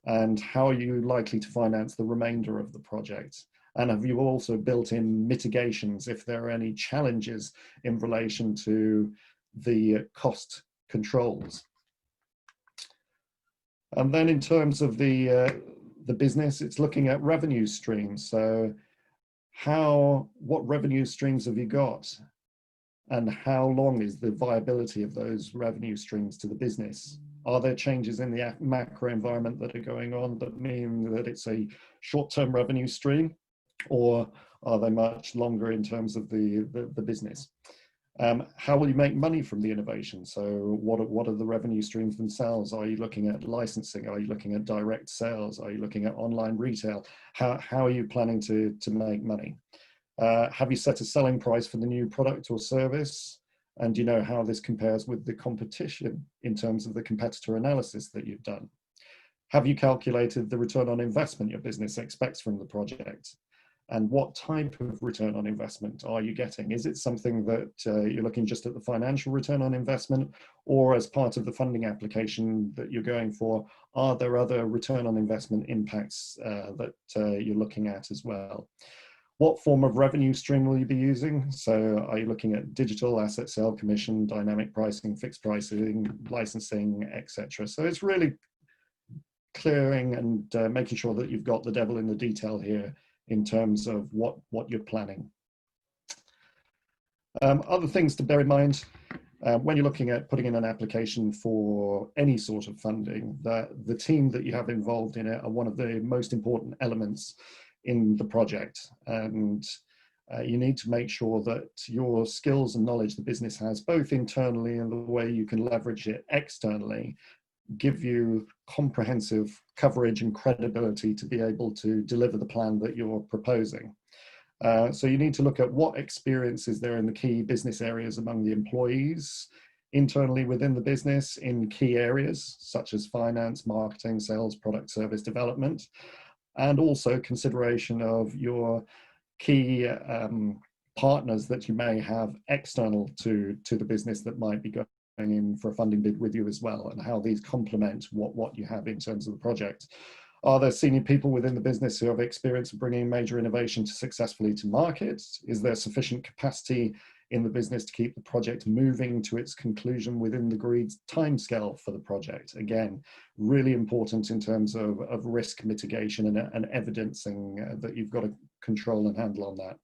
And how are you likely to finance the remainder of the project? And have you also built in mitigations if there are any challenges in relation to the cost controls? And then in terms of the business, it's looking at revenue streams. So what revenue streams have you got? And how long is the viability of those revenue streams to the business? Are there changes in the macro environment that are going on that mean that it's a short-term revenue stream, or are they much longer in terms of the business? How will you make money from the innovation? So what are the revenue streams themselves? Are you looking at licensing? Are you looking at direct sales? Are you looking at online retail? How are you planning to make money? Have you set a selling price for the new product or service? And do you know how this compares with the competition in terms of the competitor analysis that you've done? Have you calculated the return on investment your business expects from the project? And what type of return on investment are you getting? Is it something that you're looking just at the financial return on investment, or as part of the funding application that you're going for, are there other return on investment impacts that you're looking at as well? What form of revenue stream will you be using? So are you looking at digital, asset sale, commission, dynamic pricing, fixed pricing, licensing, etc.? So it's really clearing and making sure that you've got the devil in the detail here in terms of what you're planning. Other things to bear in mind when you're looking at putting in an application for any sort of funding, that the team that you have involved in it are one of the most important elements in the project. And you need to make sure that your skills and knowledge the business has, both internally and the way you can leverage it externally, give you comprehensive coverage and credibility to be able to deliver the plan that you're proposing. So you need to look at what experience is there in the key business areas among the employees, internally within the business in key areas such as finance, marketing, sales, product, service development, and also consideration of your key partners that you may have external to the business that might be going in for a funding bid with you as well, and how these complement what you have in terms of the project. Are there senior people within the business who have experience of bringing major innovation successfully to market? Is there sufficient capacity in the business to keep the project moving to its conclusion within the agreed timescale for the project? Again, really important in terms of risk mitigation and evidencing that you've got a control and handle on that.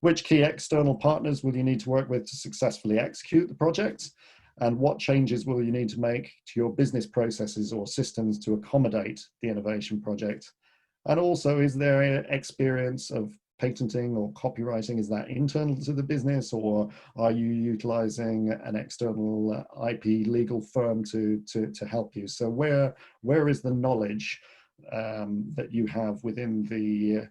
Which key external partners will you need to work with to successfully execute the project? And what changes will you need to make to your business processes or systems to accommodate the innovation project? And also, is there experience of patenting or copywriting? Is that internal to the business, or are you utilizing an external IP legal firm to help you? So where is the knowledge that you have within the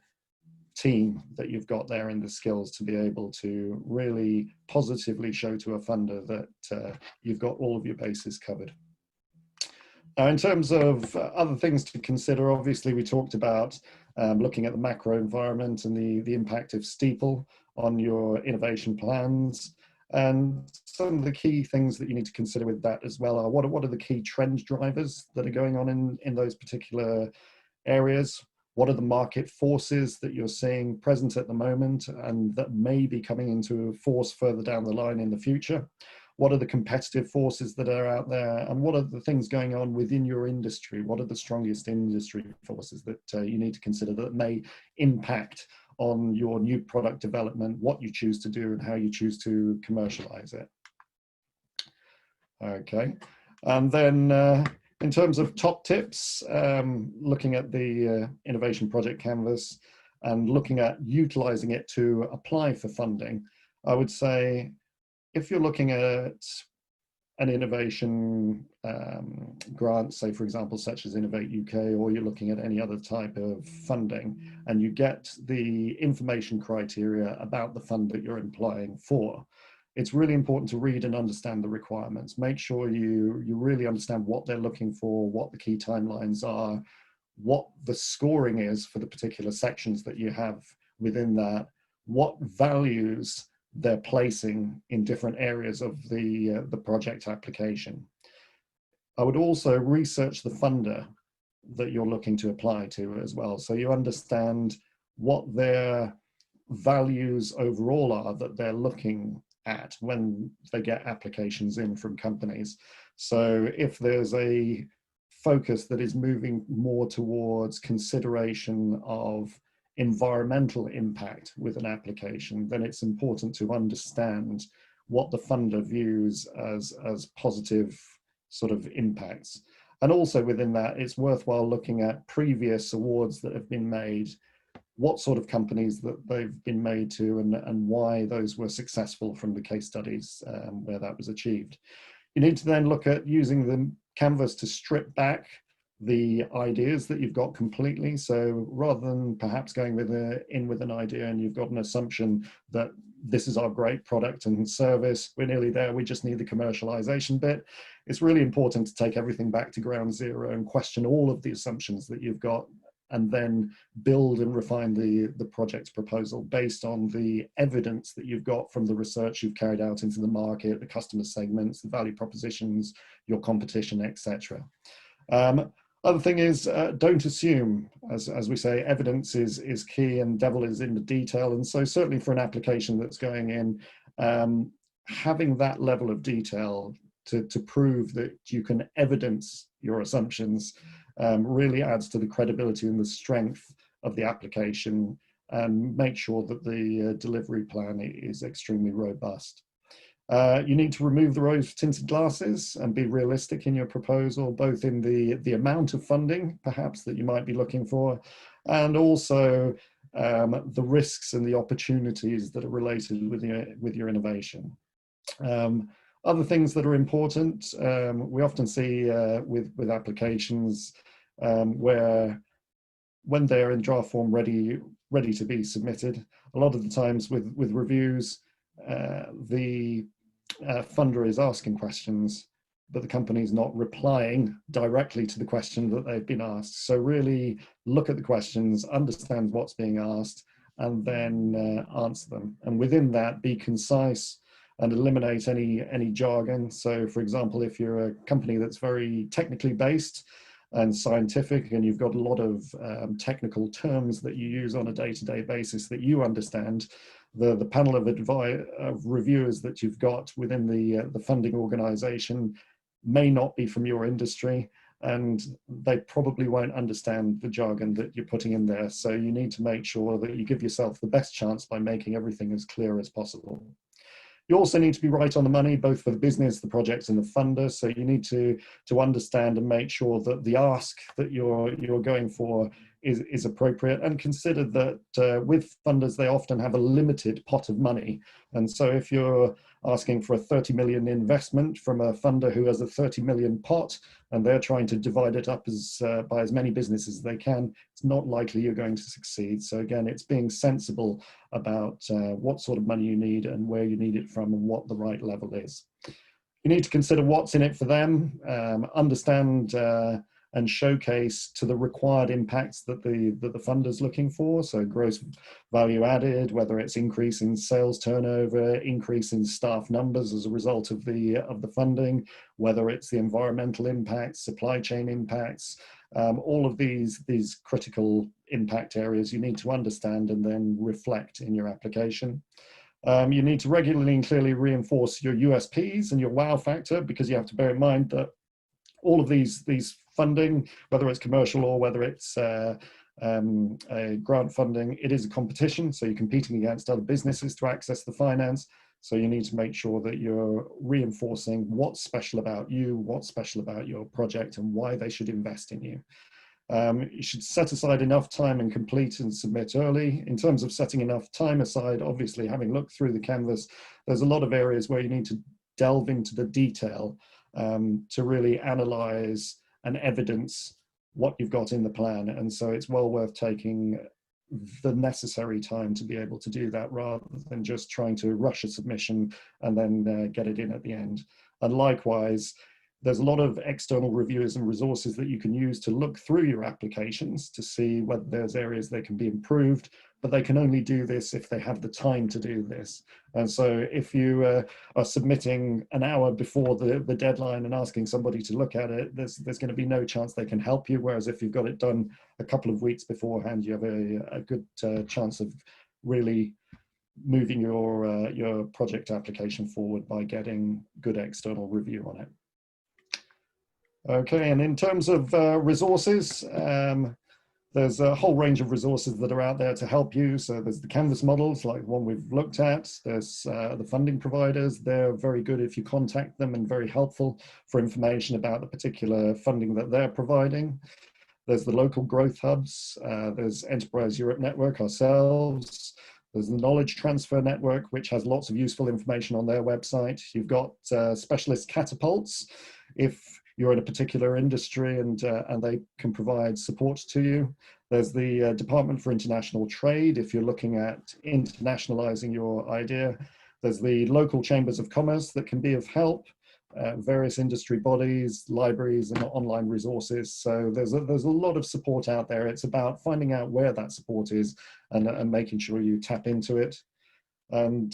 team that you've got there and the skills to be able to really positively show to a funder that you've got all of your bases covered? Now, in terms of other things to consider, obviously we talked about looking at the macro environment and the impact of Steeple on your innovation plans. And some of the key things that you need to consider with that as well are what are the key trend drivers that are going on in those particular areas? What are the market forces that you're seeing present at the moment and that may be coming into force further down the line in the future? What are the competitive forces that are out there? And what are the things going on within your industry? What are the strongest industry forces that you need to consider that may impact on your new product development, what you choose to do and how you choose to commercialize it? Okay, and then in terms of top tips, looking at the innovation project canvas and looking at utilizing it to apply for funding, I would say if you're looking at an innovation grant, say for example, such as Innovate UK, or you're looking at any other type of funding, and you get the information criteria about the fund that you're applying for, it's really important to read and understand the requirements. Make sure you really understand what they're looking for, what the key timelines are, what the scoring is for the particular sections that you have within that, what values they're placing in different areas of the project application. I would also research the funder that you're looking to apply to as well, so you understand what their values overall are that they're looking at when they get applications in from companies. So if there's a focus that is moving more towards consideration of environmental impact with an application, then it's important to understand what the funder views as positive sort of impacts. And also within that, it's worthwhile looking at previous awards that have been made what sort of companies that they've been made to, and why those were successful from the case studies where that was achieved. You need to then look at using the canvas to strip back the ideas that you've got completely. So rather than perhaps going in with an idea and you've got an assumption that this is our great product and service, we're nearly there, we just need the commercialization bit, it's really important to take everything back to ground zero and question all of the assumptions that you've got, and then build and refine the project's proposal based on the evidence that you've got from the research you've carried out into the market, the customer segments, the value propositions, your competition, etc. Other thing is, don't assume, as we say, evidence is key and devil is in the detail. And so certainly for an application that's going in, having that level of detail to prove that you can evidence your assumptions really adds to the credibility and the strength of the application, and make sure that the delivery plan is extremely robust. You need to remove the rose-tinted glasses and be realistic in your proposal, both in the amount of funding, perhaps, that you might be looking for, and also the risks and the opportunities that are related with your innovation. Other things that are important, we often see with applications where when they're in draft form ready to be submitted, a lot of the times with reviews, the funder is asking questions, but the company's not replying directly to the question that they've been asked. So really look at the questions, understand what's being asked, and then answer them. And within that, be concise and eliminate any jargon. So for example, if you're a company that's very technically based and scientific, and you've got a lot of technical terms that you use on a day-to-day basis that you understand, the panel of reviewers that you've got within the funding organization may not be from your industry, and they probably won't understand the jargon that you're putting in there. So you need to make sure that you give yourself the best chance by making everything as clear as possible. You also need to be right on the money, both for the business, the projects, and the funder. So you need to understand and make sure that the ask that you're going for is appropriate, and consider that with funders, they often have a limited pot of money. And so if you're asking for a 30 million investment from a funder who has a 30 million pot, and they're trying to divide it up by as many businesses as they can, it's not likely you're going to succeed. So again, it's being sensible about what sort of money you need and where you need it from and what the right level is. You need to consider what's in it for them, understand and showcase to the required impacts that the funder's looking for. So gross value added, whether it's increase in sales turnover, increase in staff numbers as a result of the funding, whether it's the environmental impacts, supply chain impacts, all of these critical impact areas you need to understand and then reflect in your application. You need to regularly and clearly reinforce your USPs and your wow factor, because you have to bear in mind that all of these funding, whether it's commercial or whether it's a grant funding, it is a competition. So you're competing against other businesses to access the finance. So you need to make sure that you're reinforcing what's special about you, what's special about your project, and why they should invest in you. You should set aside enough time and complete and submit early. In terms of setting enough time aside, obviously, having looked through the canvas, there's a lot of areas where you need to delve into the detail to really analyze and evidence what you've got in the plan. And so it's well worth taking the necessary time to be able to do that, rather than just trying to rush a submission and then get it in at the end. And likewise, there's a lot of external reviewers and resources that you can use to look through your applications to see whether there's areas that can be improved, but they can only do this if they have the time to do this. And so if you are submitting an hour before the deadline and asking somebody to look at it, there's going to be no chance they can help you. Whereas if you've got it done a couple of weeks beforehand, you have a good chance of really moving your project application forward by getting good external review on it. Okay, and in terms of resources, there's a whole range of resources that are out there to help you. So there's the Canvas models, like the one we've looked at. There's the funding providers. They're very good if you contact them, and very helpful for information about the particular funding that they're providing. There's the local growth hubs. There's Enterprise Europe Network ourselves. There's the Knowledge Transfer Network, which has lots of useful information on their website. You've got specialist catapults if you're in a particular industry and they can provide support to you. There's the Department for International Trade if you're looking at internationalizing your idea. There's the local chambers of commerce that can be of help. Various industry bodies, libraries, and online resources. So there's a lot of support out there. It's about finding out where that support is and making sure you tap into it. And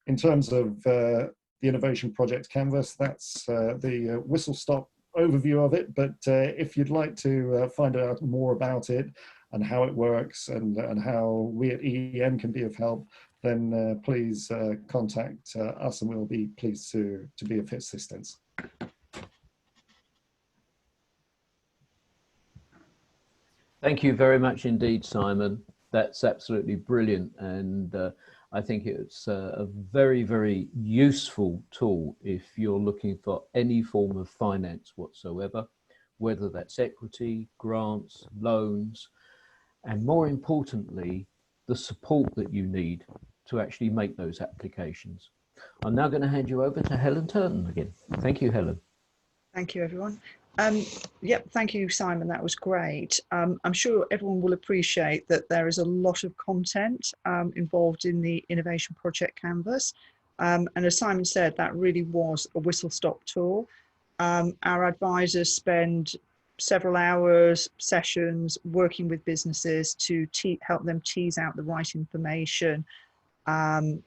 in terms of the Innovation Project Canvas, that's the whistle-stop overview of it. But if you'd like to find out more about it and how it works and how we at EEN can be of help, then please contact us and we'll be pleased to be of assistance. Thank you very much indeed, Simon. That's absolutely brilliant. And I think it's a very, very useful tool if you're looking for any form of finance whatsoever, whether that's equity, grants, loans, and more importantly, the support that you need to actually make those applications. I'm now going to hand you over to Helen Turton again. Thank you, Helen. Thank you, everyone. Yep, thank you, Simon. That was great. I'm sure everyone will appreciate that there is a lot of content involved in the Innovation Project Canvas. And as Simon said, that really was a whistle-stop tour. Our advisors spend several hours, sessions, working with businesses to help them tease out the right information,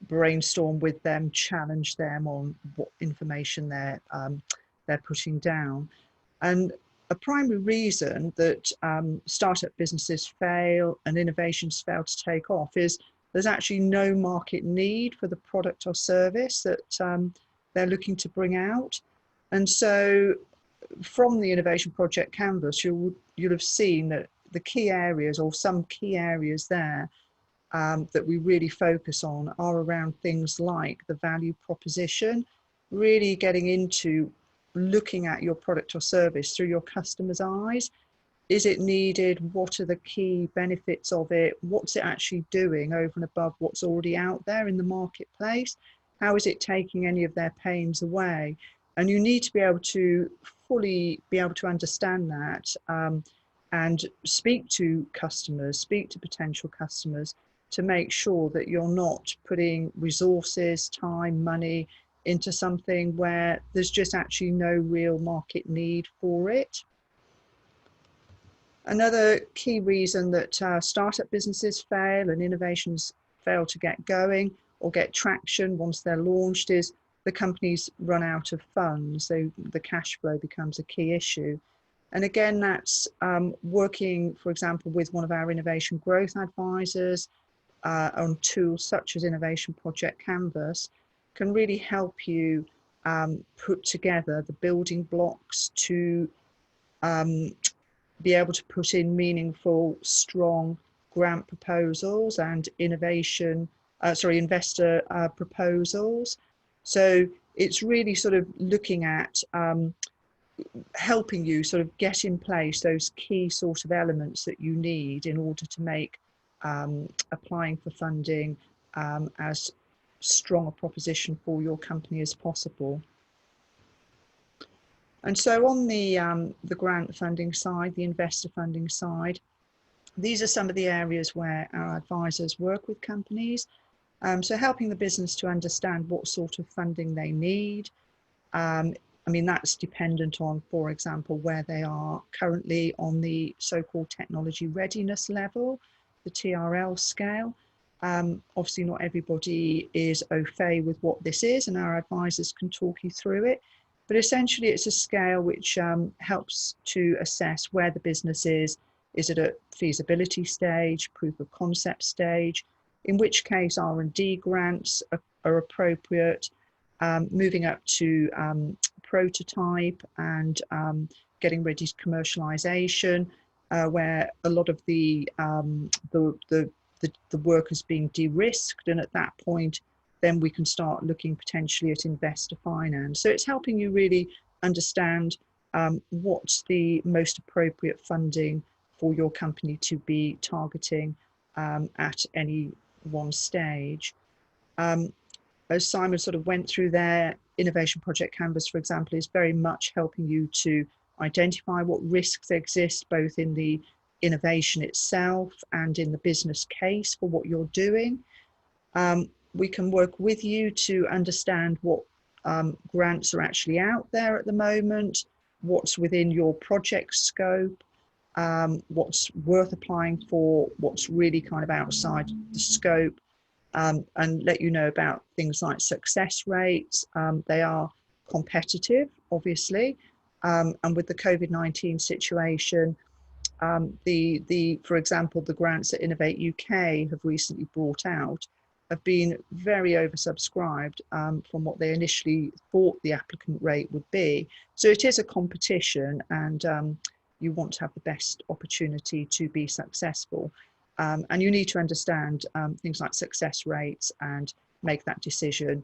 brainstorm with them, challenge them on what information they're putting down. And a primary reason that startup businesses fail and innovations fail to take off is there's actually no market need for the product or service that they're looking to bring out. And so from the Innovation Project Canvas, you'll have seen that the key areas, or some key areas there, that we really focus on are around things like the value proposition, really getting into looking at your product or service through your customer's eyes. Is it needed? What are the key benefits of it? What's it actually doing over and above what's already out there in the marketplace? How is it taking any of their pains away? And you need to be able to fully be able to understand that and speak to customers, speak to potential customers to make sure that you're not putting resources, time, money into something where there's just actually no real market need for it. Another key reason that startup businesses fail and innovations fail to get going or get traction once they're launched is the companies run out of funds, so the cash flow becomes a key issue. And again, that's working, for example, with one of our innovation growth advisors on tools such as Innovation Project Canvas can really help you put together the building blocks to be able to put in meaningful, strong grant proposals and investor proposals. So it's really sort of looking at helping you sort of get in place those key sort of elements that you need in order to make applying for funding as strong a proposition for your company as possible. And so on the grant funding side, the investor funding side, these are some of the areas where our advisors work with companies. So helping the business to understand what sort of funding they need. I mean, that's dependent on, for example, where they are currently on the so-called technology readiness level, the TRL scale. Obviously, not everybody is au fait with what this is, and our advisors can talk you through it. But essentially, it's a scale which helps to assess where the business is. Is it at feasibility stage, proof of concept stage, in which case R&D grants are appropriate, moving up to prototype and getting ready to commercialization, where a lot of the work has been de-risked, and at that point then we can start looking potentially at investor finance. So it's helping you really understand what's the most appropriate funding for your company to be targeting at any one stage. As Simon sort of went through there, Innovation Project Canvas, for example, is very much helping you to identify what risks exist both in the innovation itself and in the business case for what you're doing. We can work with you to understand what grants are actually out there at the moment, what's within your project scope, what's worth applying for, what's really kind of outside the scope, and let you know about things like success rates. They are competitive, obviously, and with the COVID-19 situation, for example, the grants that Innovate UK have recently brought out have been very oversubscribed from what they initially thought the applicant rate would be. So it is a competition, and you want to have the best opportunity to be successful. And you need to understand things like success rates and make that decision.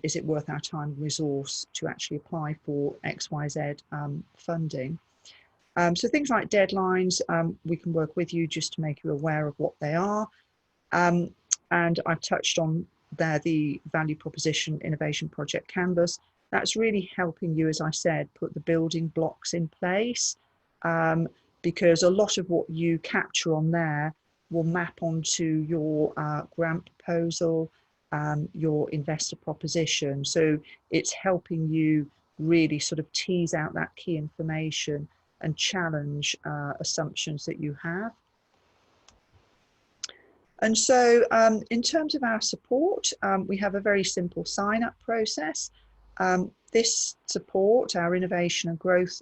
Is it worth our time and resource to actually apply for XYZ funding? So things like deadlines, we can work with you just to make you aware of what they are. And I've touched on there the value proposition innovation project canvas. That's really helping you, as I said, put the building blocks in place, because a lot of what you capture on there will map onto your grant proposal, your investor proposition. So it's helping you really sort of tease out that key information and challenge assumptions that you have. And so in terms of our support, we have a very simple sign-up process. This support, our innovation and growth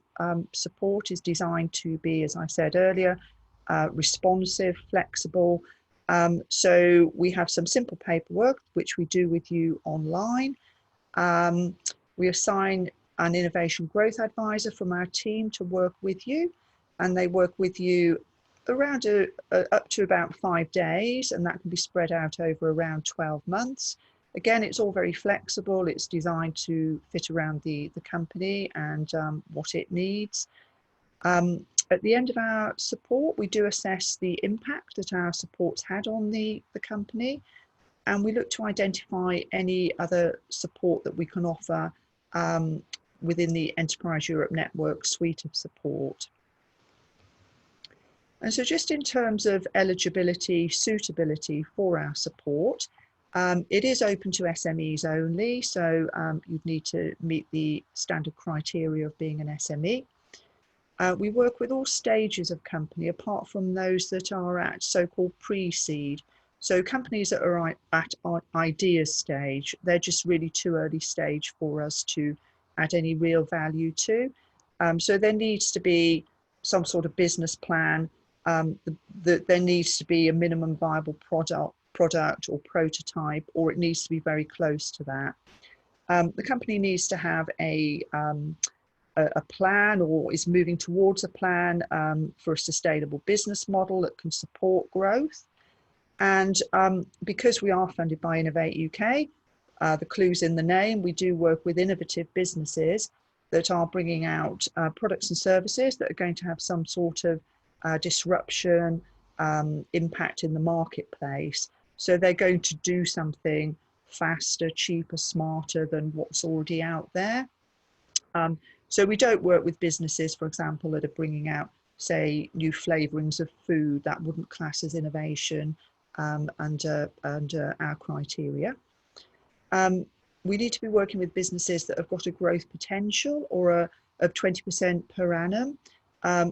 support, is designed to be, as I said earlier, responsive, flexible. So we have some simple paperwork, which we do with you online. We assign an innovation growth advisor from our team to work with you, and they work with you around up to about 5 days, and that can be spread out over around 12 months. Again, it's all very flexible. It's designed to fit around the company and what it needs. At the end of our support, we do assess the impact that our support's had on the company, and we look to identify any other support that we can offer within the Enterprise Europe Network suite of support. And so just in terms of eligibility, suitability for our support, it is open to SMEs only, so you'd need to meet the standard criteria of being an SME. We work with all stages of company apart from those that are at so-called pre-seed. So companies that are at our ideas stage, they're just really too early stage for us to add any real value to. So there needs to be some sort of business plan. There needs to be a minimum viable product or prototype, or it needs to be very close to that. The company needs to have a plan, or is moving towards a plan for a sustainable business model that can support growth. And because we are funded by Innovate UK, the clue's in the name, we do work with innovative businesses that are bringing out products and services that are going to have some sort of disruption, impact in the marketplace. So they're going to do something faster, cheaper, smarter than what's already out there. So we don't work with businesses, for example, that are bringing out, say, new flavorings of food. That wouldn't class as innovation under our criteria. We need to be working with businesses that have got a growth potential or of 20% per annum,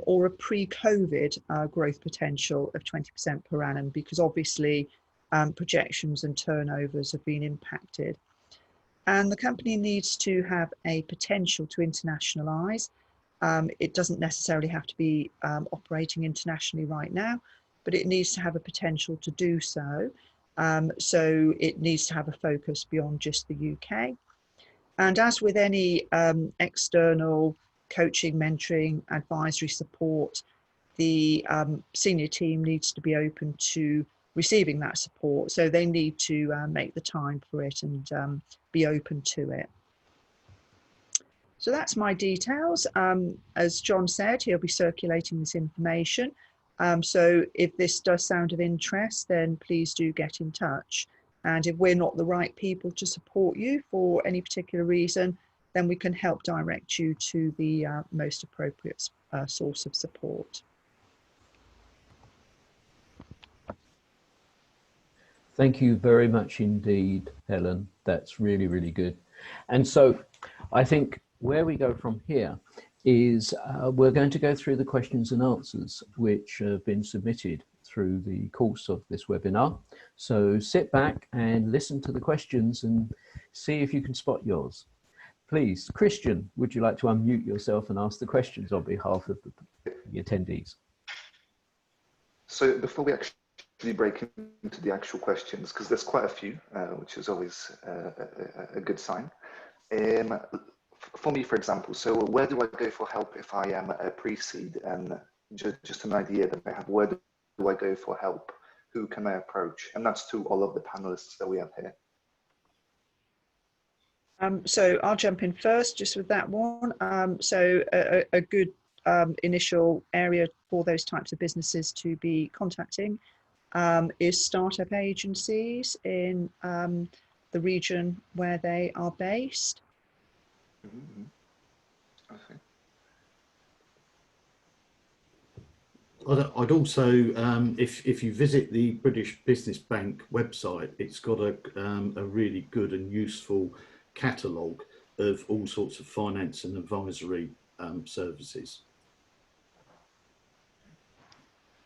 or a pre-COVID growth potential of 20% per annum, because obviously projections and turnovers have been impacted. And the company needs to have a potential to internationalise. It doesn't necessarily have to be operating internationally right now, but it needs to have a potential to do so. So it needs to have a focus beyond just the UK. And as with any external coaching, mentoring, advisory support, the senior team needs to be open to receiving that support. So they need to make the time for it and be open to it. So that's my details. As John said, he'll be circulating this information. So if this does sound of interest, then please do get in touch. And if we're not the right people to support you for any particular reason, then we can help direct you to the most appropriate source of support. Thank you very much indeed, Helen. That's really, really good. And so I think where we go from here is we're going to go through the questions and answers which have been submitted through the course of this webinar. So sit back and listen to the questions and see if you can spot yours. Please, Christian, would you like to unmute yourself and ask the questions on behalf of the attendees? So before we actually break into the actual questions, because there's quite a few, which is always a good sign. For me, for example, so where do I go for help if I am a pre-seed? And just an idea that I have, where do I go for help? Who can I approach? And that's to all of the panelists that we have here. So I'll jump in first just with that one. So a good initial area for those types of businesses to be contacting is startup agencies in the region where they are based. Mm-hmm. Okay. I'd also, if you visit the British Business Bank website, it's got a really good and useful catalogue of all sorts of finance and advisory services.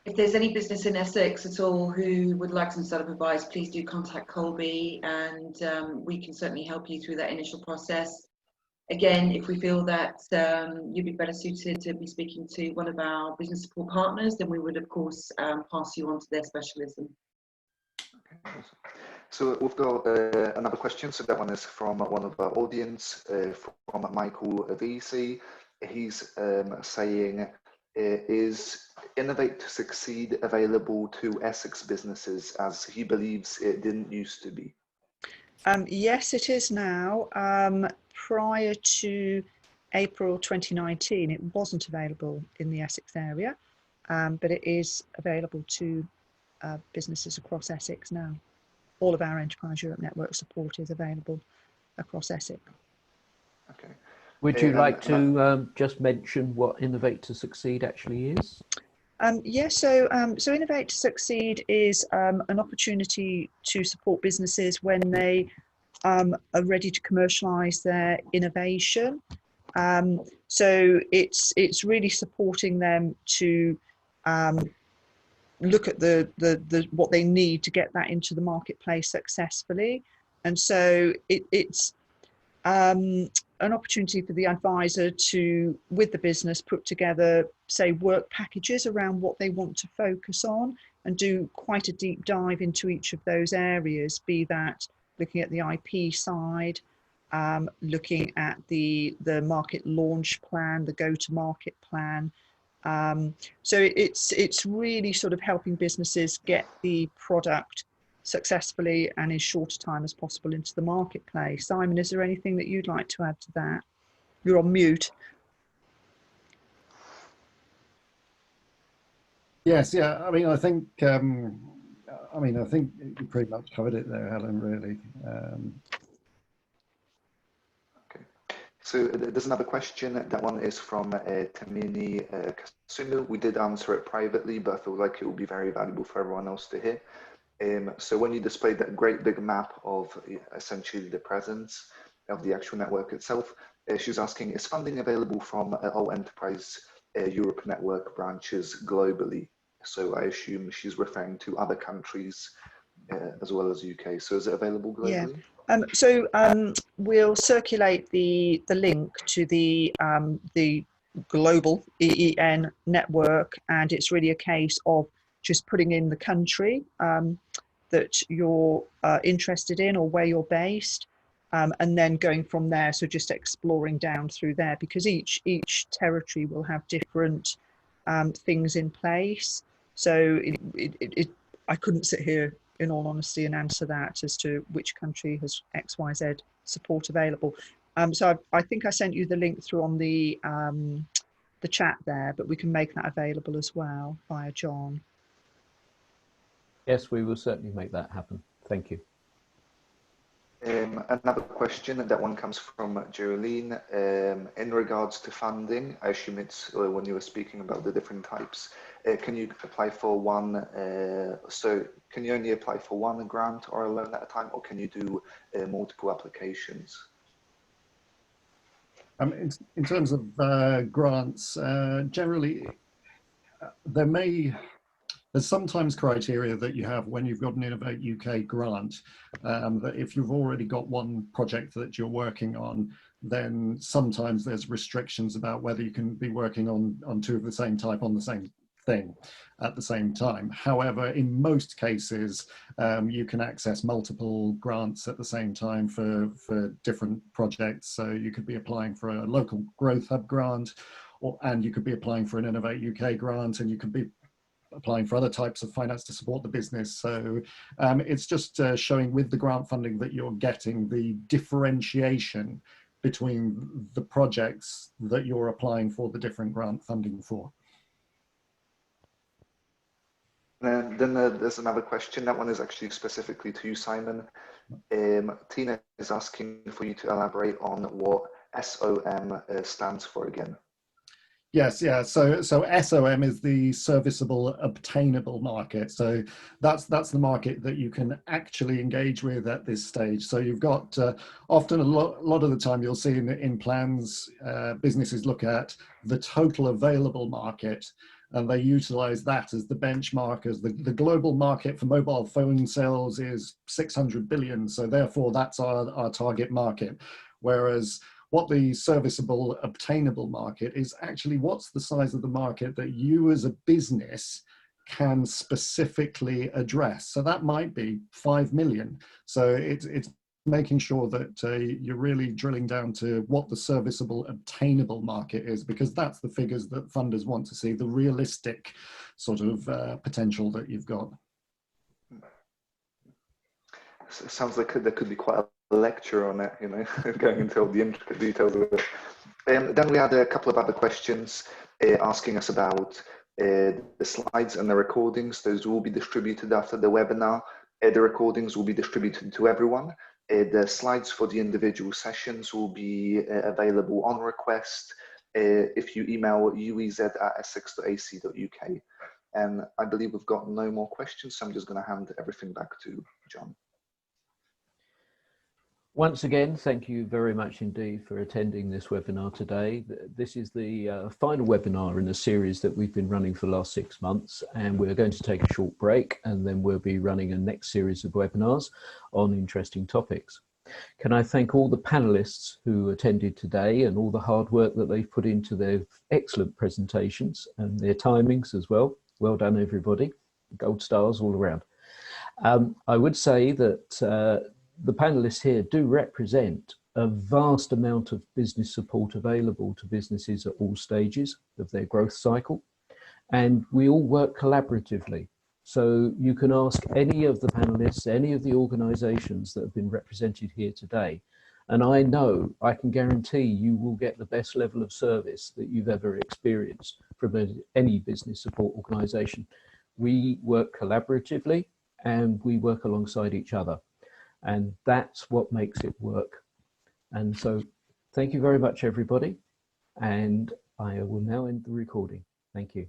If there's any business in Essex at all who would like some startup advice, please do contact COLBEA, and we can certainly help you through that initial process. Again, if we feel that you'd be better suited to be speaking to one of our business support partners, then we would, of course, pass you on to their specialism. Okay, awesome. So we've got another question. So that one is from one of our audience, from Michael VC. He's saying, is Innovate to Succeed available to Essex businesses, as he believes it didn't used to be? Yes, it is now. Prior to April 2019, it wasn't available in the Essex area, but it is available to businesses across Essex now. All of our Enterprise Europe Network support is available across Essex. Okay. Would you like to just mention what Innovate to Succeed actually is? Yes, so Innovate to Succeed is an opportunity to support businesses when they are ready to commercialise their innovation. So it's really supporting them to look at what they need to get that into the marketplace successfully. And so it's an opportunity for the advisor to, with the business, put together, say, work packages around what they want to focus on and do quite a deep dive into each of those areas, be that looking at the IP side, looking at the market launch plan, the go-to-market plan. So it's really sort of helping businesses get the product successfully and in short a time as possible into the marketplace. Simon, is there anything that you'd like to add to that? You're on mute. Yes, yeah. I mean, I think you pretty much covered it there, Helen. Really. Okay. So there's another question. That one is from Tamini Kasunu. We did answer it privately, but I feel like it will be very valuable for everyone else to hear. So when you displayed that great big map of essentially the presence of the actual network itself, she's asking, is funding available from all Enterprise Europe network branches globally? So I assume she's referring to other countries as well as UK. So is it available globally? Yeah. We'll circulate the link to the global EEN network, and it's really a case of just putting in the country that you're interested in or where you're based, and then going from there. So just exploring down through there, because each territory will have different things in place. So I couldn't sit here in all honesty and answer that as to which country has XYZ support available. So I think I sent you the link through on the chat there, but we can make that available as well via John. Yes, we will certainly make that happen. Thank you. Another question, that one comes from Geraldine. In regards to funding, I assume it's when you were speaking about the different types, can you apply for one, so can you only apply for one grant or a loan at a time, or can you do multiple applications? In terms of grants, generally, there's sometimes criteria that you have when you've got an Innovate UK grant, that if you've already got one project that you're working on, then sometimes there's restrictions about whether you can be working on two of the same type on the same thing at the same time. However, in most cases, you can access multiple grants at the same time for different projects. So you could be applying for a local growth hub grant, and you could be applying for an Innovate UK grant, and you could be applying for other types of finance to support the business. So it's just showing with the grant funding that you're getting the differentiation between the projects that you're applying for the different grant funding for. And then there's another question. That one is actually specifically to you, Simon. Tina is asking for you to elaborate on what SOM stands for again. Yes, yeah. So SOM is the serviceable obtainable market. So that's the market that you can actually engage with at this stage. So you've got often a lot of the time you'll see in plans, businesses look at the total available market, and they utilize that as the benchmark. As the global market for mobile phone sales is 600 billion. So therefore that's our target market. Whereas what the serviceable obtainable market is actually what's the size of the market that you as a business can specifically address. So that might be 5 million. So it's making sure that you're really drilling down to what the serviceable obtainable market is, because that's the figures that funders want to see, the realistic sort of potential that you've got. So it sounds like there could be quite a lecture on it, you know, going into all the intricate details of it. Then we had a couple of other questions asking us about the slides and the recordings. Those will be distributed after the webinar. The recordings will be distributed to everyone. The slides for the individual sessions will be available on request if you email uez@essex.ac.uk. And I believe we've got no more questions, so I'm just going to hand everything back to John. Once again, thank you very much indeed for attending this webinar today. This is the final webinar in a series that we've been running for the last 6 months, and we're going to take a short break, and then we'll be running a next series of webinars on interesting topics. Can I thank all the panelists who attended today and all the hard work that they've put into their excellent presentations and their timings as well. Well done, everybody. Gold stars all around. I would say that the panelists here do represent a vast amount of business support available to businesses at all stages of their growth cycle, and we all work collaboratively. So you can ask any of the panelists, any of the organisations that have been represented here today, and I know, I can guarantee you will get the best level of service that you've ever experienced from any business support organisation. We work collaboratively and we work alongside each other. And that's what makes it work. And so thank you very much, everybody. And I will now end the recording. Thank you.